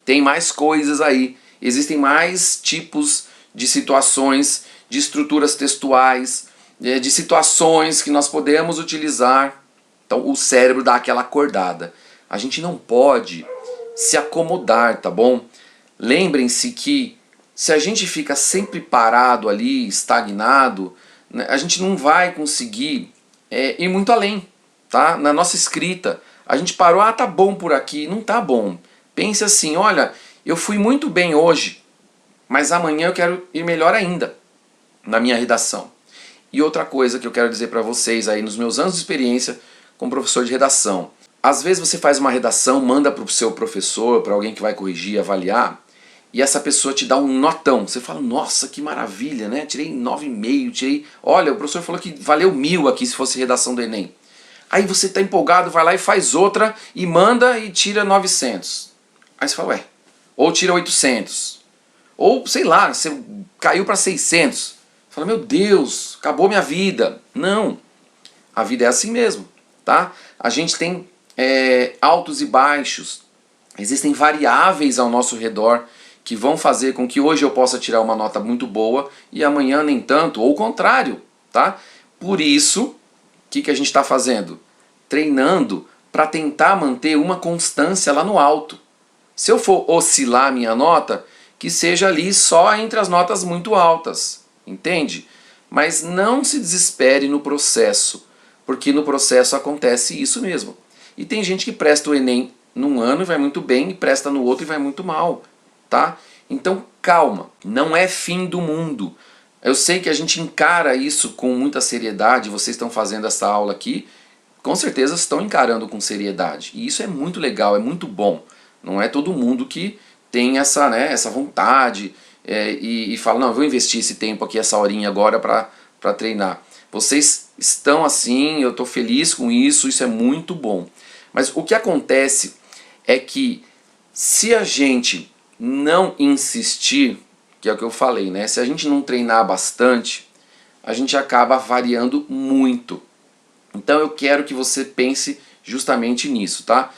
tem mais coisas aí, existem mais tipos de situações, de estruturas textuais, de situações que nós podemos utilizar. Então o cérebro dá aquela acordada. A gente não pode se acomodar, tá bom? Lembrem-se que se a gente fica sempre parado ali, estagnado, né, a gente não vai conseguir ir muito além, tá? Na nossa escrita, a gente parou, tá bom por aqui, não tá bom. Pense assim, olha, eu fui muito bem hoje, mas amanhã eu quero ir melhor ainda na minha redação. E outra coisa que eu quero dizer para vocês aí nos meus anos de experiência como professor de redação. Às vezes você faz uma redação, manda para o seu professor, para alguém que vai corrigir, avaliar, e essa pessoa te dá um notão. Você fala, nossa, que maravilha, né? Tirei 9,5, tirei... Olha, o professor falou que valeu 1.000 aqui se fosse redação do Enem. Aí você está empolgado, vai lá e faz outra, e manda e tira 900. Aí você fala, ou tira 800. Ou, sei lá, você caiu para 600. Fala, meu Deus, acabou minha vida. Não, a vida é assim mesmo, tá? A gente tem altos e baixos, existem variáveis ao nosso redor que vão fazer com que hoje eu possa tirar uma nota muito boa e amanhã nem tanto, ou o contrário, tá? Por isso, o que a gente está fazendo? Treinando para tentar manter uma constância lá no alto. Se eu for oscilar a minha nota, que seja ali só entre as notas muito altas, entende? Mas não se desespere no processo, porque no processo acontece isso mesmo. E tem gente que presta o Enem num ano e vai muito bem, e presta no outro e vai muito mal, tá? Então calma, não é fim do mundo. Eu sei que a gente encara isso com muita seriedade, vocês estão fazendo essa aula aqui, com certeza estão encarando com seriedade. E isso é muito legal, é muito bom. Não é todo mundo que tem essa vontade e fala, não, eu vou investir esse tempo aqui, essa horinha agora para treinar. Vocês estão assim, eu estou feliz com isso é muito bom. Mas o que acontece é que se a gente não insistir, que é o que eu falei, né? Se a gente não treinar bastante, a gente acaba variando muito. Então eu quero que você pense justamente nisso, tá?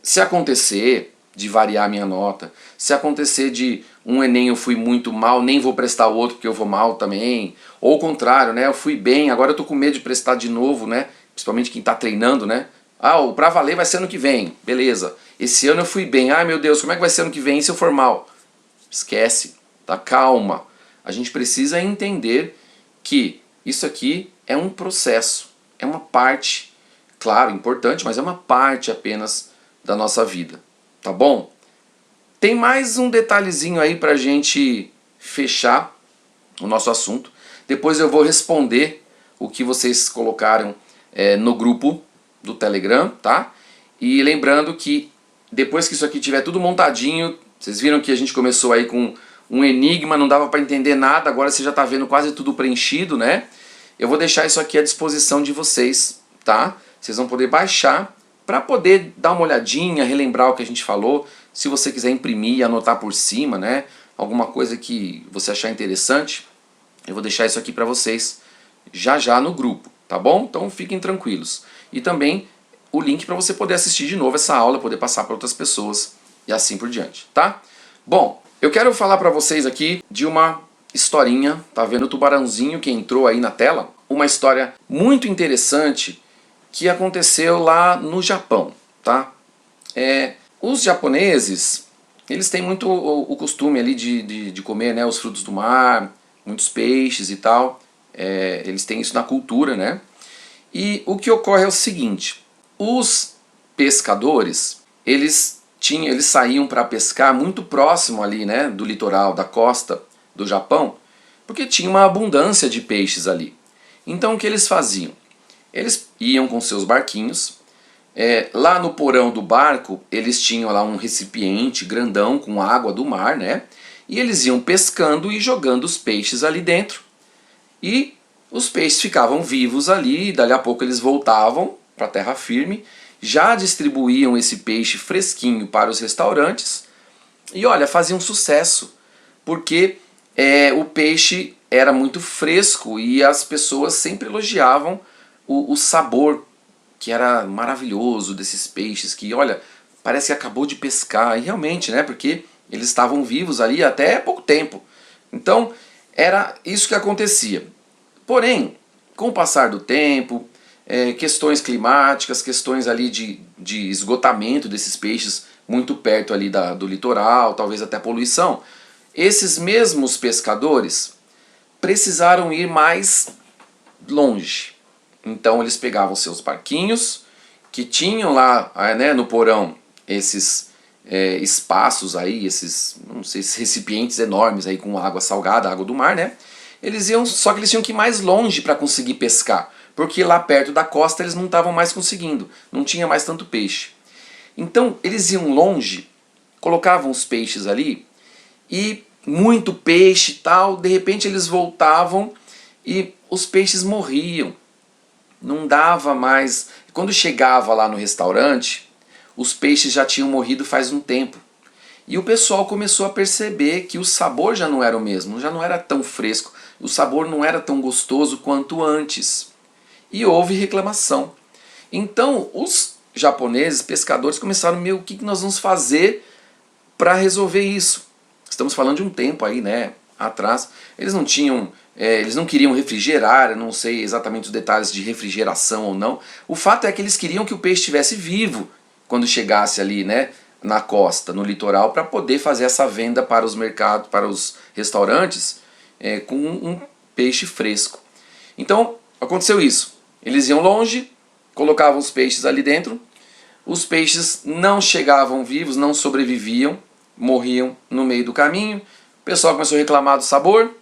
Se acontecer de variar minha nota, se acontecer de um Enem eu fui muito mal, nem vou prestar outro porque eu vou mal também, ou o contrário, né? Eu fui bem, agora eu tô com medo de prestar de novo, né? Principalmente quem tá treinando, né? O pra valer vai ser ano que vem, beleza. Esse ano eu fui bem, ai meu Deus, como é que vai ser ano que vem se eu for mal? Esquece, tá? Calma. A gente precisa entender que isso aqui é um processo, é uma parte, claro, importante, mas é uma parte apenas da nossa vida, tá bom? Tem mais um detalhezinho aí pra gente fechar o nosso assunto. Depois eu vou responder o que vocês colocaram no grupo do Telegram, tá? E lembrando que depois que isso aqui tiver tudo montadinho, vocês viram que a gente começou aí com um enigma, não dava para entender nada, agora você já está vendo quase tudo preenchido, né? Eu vou deixar isso aqui à disposição de vocês, tá? Vocês vão poder baixar para poder dar uma olhadinha, relembrar o que a gente falou. Se você quiser imprimir e anotar por cima, né? Alguma coisa que você achar interessante, eu vou deixar isso aqui para vocês já já no grupo, tá bom? Então fiquem tranquilos. E também o link para você poder assistir de novo essa aula, poder passar para outras pessoas e assim por diante, tá? Bom, eu quero falar para vocês aqui de uma historinha, tá vendo o tubarãozinho que entrou aí na tela? Uma história muito interessante que aconteceu lá no Japão, tá? Os japoneses, eles têm muito o costume ali de comer, né, os frutos do mar, muitos peixes e tal. Eles têm isso na cultura, né? E o que ocorre é o seguinte: os pescadores, eles saíam para pescar muito próximo ali, né, do litoral, da costa do Japão, porque tinha uma abundância de peixes ali. Então o que eles faziam? Eles iam com seus barquinhos, lá no porão do barco eles tinham lá um recipiente grandão com água do mar, né? E eles iam pescando e jogando os peixes ali dentro. E os peixes ficavam vivos ali, e dali a pouco eles voltavam para a terra firme, já distribuíam esse peixe fresquinho para os restaurantes e olha, faziam sucesso, porque o peixe era muito fresco e as pessoas sempre elogiavam o sabor, que era maravilhoso desses peixes, que olha, parece que acabou de pescar, e realmente, né, porque eles estavam vivos ali até pouco tempo. Então, era isso que acontecia. Porém, com o passar do tempo, questões climáticas, questões ali de esgotamento desses peixes muito perto ali do litoral, talvez até poluição, esses mesmos pescadores precisaram ir mais longe. Então eles pegavam seus barquinhos, que tinham lá, né, no porão esses espaços aí, não sei, esses recipientes enormes aí com água salgada, água do mar, né? Eles iam, só que eles tinham que ir mais longe para conseguir pescar, porque lá perto da costa eles não estavam mais conseguindo, não tinha mais tanto peixe. Então eles iam longe, colocavam os peixes ali e muito peixe e tal, de repente eles voltavam e os peixes morriam. Não dava mais. Quando chegava lá no restaurante, os peixes já tinham morrido faz um tempo. E o pessoal começou a perceber que o sabor já não era o mesmo, já não era tão fresco, o sabor não era tão gostoso quanto antes. E houve reclamação. Então os japoneses, pescadores, começaram, o que nós vamos fazer para resolver isso? Estamos falando de um tempo aí, né, atrás. Eles não tinham, eles não queriam refrigerar, eu não sei exatamente os detalhes de refrigeração ou não. O fato é que eles queriam que o peixe estivesse vivo quando chegasse ali, né, na costa, no litoral, para poder fazer essa venda para os mercados, para os restaurantes, com um peixe fresco. Então aconteceu isso. Eles iam longe, colocavam os peixes ali dentro, os peixes não chegavam vivos, não sobreviviam, morriam no meio do caminho. O pessoal começou a reclamar do sabor,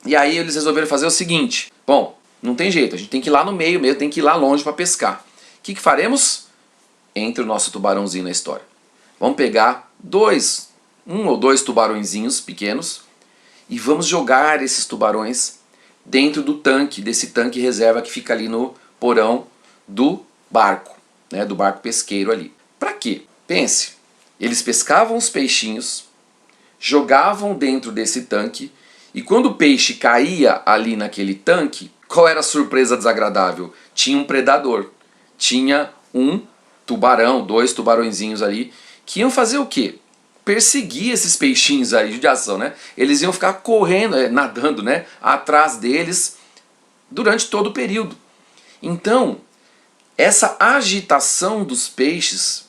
e aí eles resolveram fazer o seguinte: bom, não tem jeito, a gente tem que ir lá no meio, tem que ir lá longe para pescar. O que faremos? Entre o nosso tubarãozinho na história. Vamos pegar um ou dois tubarõezinhos pequenos e vamos jogar esses tubarões dentro do tanque, desse tanque reserva que fica ali no porão do barco, né, do barco pesqueiro ali. Para quê? Pense, eles pescavam os peixinhos, jogavam dentro desse tanque, e quando o peixe caía ali naquele tanque, qual era a surpresa desagradável? Tinha um predador, tinha um tubarão, dois tubarõezinhos ali, que iam fazer o quê? Perseguir esses peixinhos aí de ação, né? Eles iam ficar correndo, nadando, né, atrás deles durante todo o período. Então, essa agitação dos peixes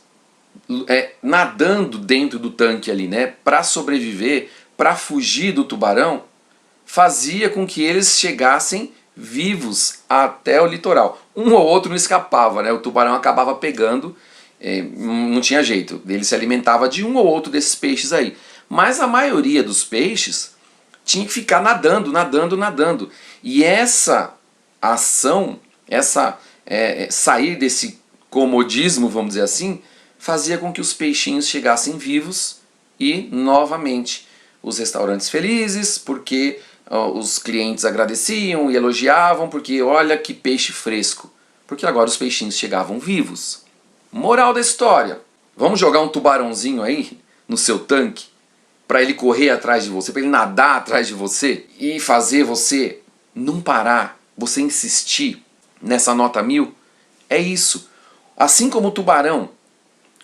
nadando dentro do tanque ali, né, para sobreviver, para fugir do tubarão, fazia com que eles chegassem vivos até o litoral. Um ou outro não escapava, né? O tubarão acabava pegando, não tinha jeito. Ele se alimentava de um ou outro desses peixes aí. Mas a maioria dos peixes tinha que ficar nadando, nadando, nadando. E essa ação, sair desse comodismo, vamos dizer assim, fazia com que os peixinhos chegassem vivos e, novamente, os restaurantes felizes, porque os clientes agradeciam e elogiavam, porque olha que peixe fresco, porque agora os peixinhos chegavam vivos. Moral da história: vamos jogar um tubarãozinho aí no seu tanque para ele correr atrás de você, para ele nadar atrás de você e fazer você não parar, você insistir nessa nota 1000? É isso. Assim como o tubarão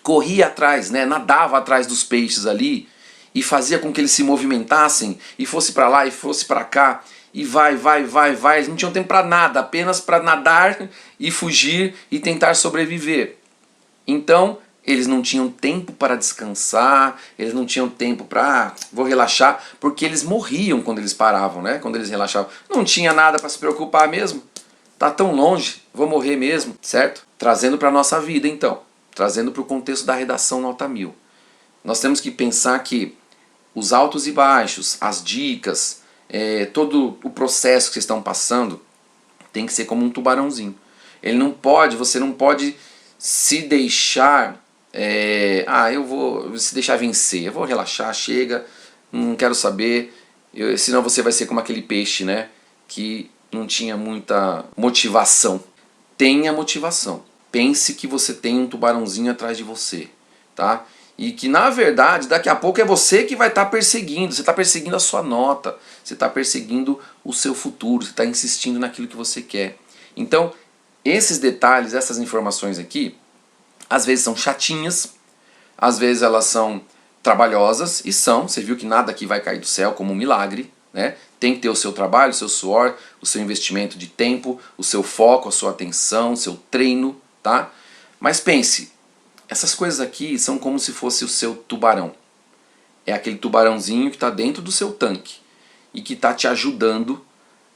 corria atrás, né, nadava atrás dos peixes ali e fazia com que eles se movimentassem e fosse para lá e fosse para cá e vai, eles não tinham tempo para nada, apenas para nadar e fugir e tentar sobreviver. Então, eles não tinham tempo para descansar, eles não tinham tempo para, vou relaxar, porque eles morriam quando eles paravam, né? Quando eles relaxavam. Não tinha nada para se preocupar mesmo. Tá tão longe, vou morrer mesmo, certo? Trazendo para a nossa vida, então. Trazendo para o contexto da redação nota 1000. Nós temos que pensar que os altos e baixos, as dicas, todo o processo que vocês estão passando tem que ser como um tubarãozinho. Ele não pode, você não pode se deixar, eu vou se deixar vencer, eu vou relaxar, chega, não quero saber, senão você vai ser como aquele peixe, né, que não tinha muita motivação. Tenha motivação. Pense que você tem um tubarãozinho atrás de você, tá? E que na verdade daqui a pouco é você que vai estar perseguindo, você está perseguindo a sua nota, você está perseguindo o seu futuro, você está insistindo naquilo que você quer. Então, esses detalhes, essas informações aqui, às vezes são chatinhas, às vezes elas são trabalhosas, e são, você viu que nada aqui vai cair do céu como um milagre, né? Tem que ter o seu trabalho, o seu suor, o seu investimento de tempo, o seu foco, a sua atenção, o seu treino, tá? Mas pense, essas coisas aqui são como se fosse o seu tubarão. É aquele tubarãozinho que está dentro do seu tanque e que está te ajudando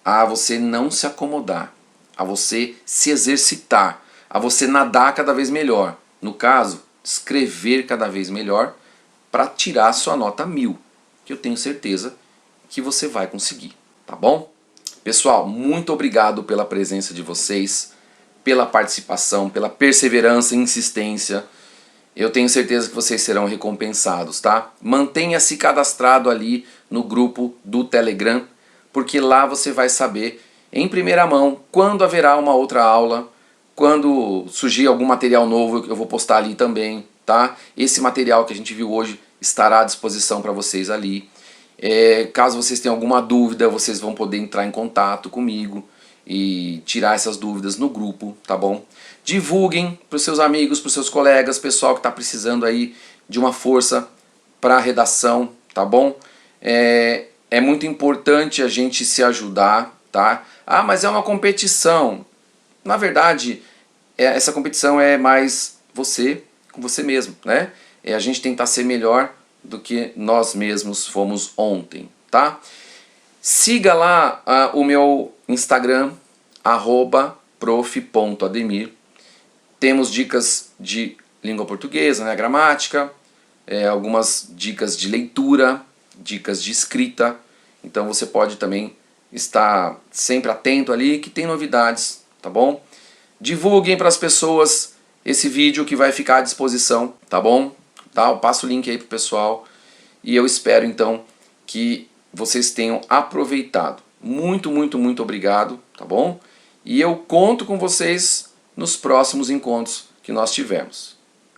a você não se acomodar, a você se exercitar, a você nadar cada vez melhor. No caso, escrever cada vez melhor para tirar a sua nota 1000, que eu tenho certeza que você vai conseguir, tá bom? Pessoal, muito obrigado pela presença de vocês, pela participação, pela perseverança e insistência. Eu tenho certeza que vocês serão recompensados, tá? Mantenha-se cadastrado ali no grupo do Telegram, porque lá você vai saber em primeira mão quando haverá uma outra aula, quando surgir algum material novo eu vou postar ali também, tá? Esse material que a gente viu hoje estará à disposição para vocês ali. Caso vocês tenham alguma dúvida, vocês vão poder entrar em contato comigo e tirar essas dúvidas no grupo, tá bom? Divulguem para os seus amigos, para os seus colegas, pessoal que está precisando aí de uma força para a redação, tá bom? É muito importante a gente se ajudar, tá? Ah, mas é uma competição. Na verdade, essa competição é mais você com você mesmo, né? É a gente tentar ser melhor do que nós mesmos fomos ontem, tá? Siga lá o meu Instagram, @prof.ademir. Temos dicas de língua portuguesa, né, gramática, algumas dicas de leitura, dicas de escrita. Então você pode também estar sempre atento ali que tem novidades, tá bom? Divulguem para as pessoas esse vídeo que vai ficar à disposição, tá bom? Tá? Eu passo o link aí pro pessoal e eu espero então que vocês tenham aproveitado. Muito, muito, muito obrigado, tá bom? E eu conto com vocês nos próximos encontros que nós tivermos.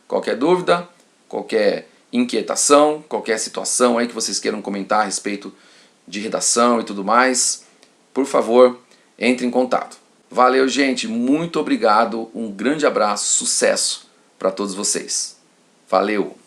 Qualquer dúvida, qualquer inquietação, qualquer situação aí que vocês queiram comentar a respeito de redação e tudo mais, por favor, entre em contato. Valeu, gente, muito obrigado, um grande abraço, sucesso para todos vocês. Valeu!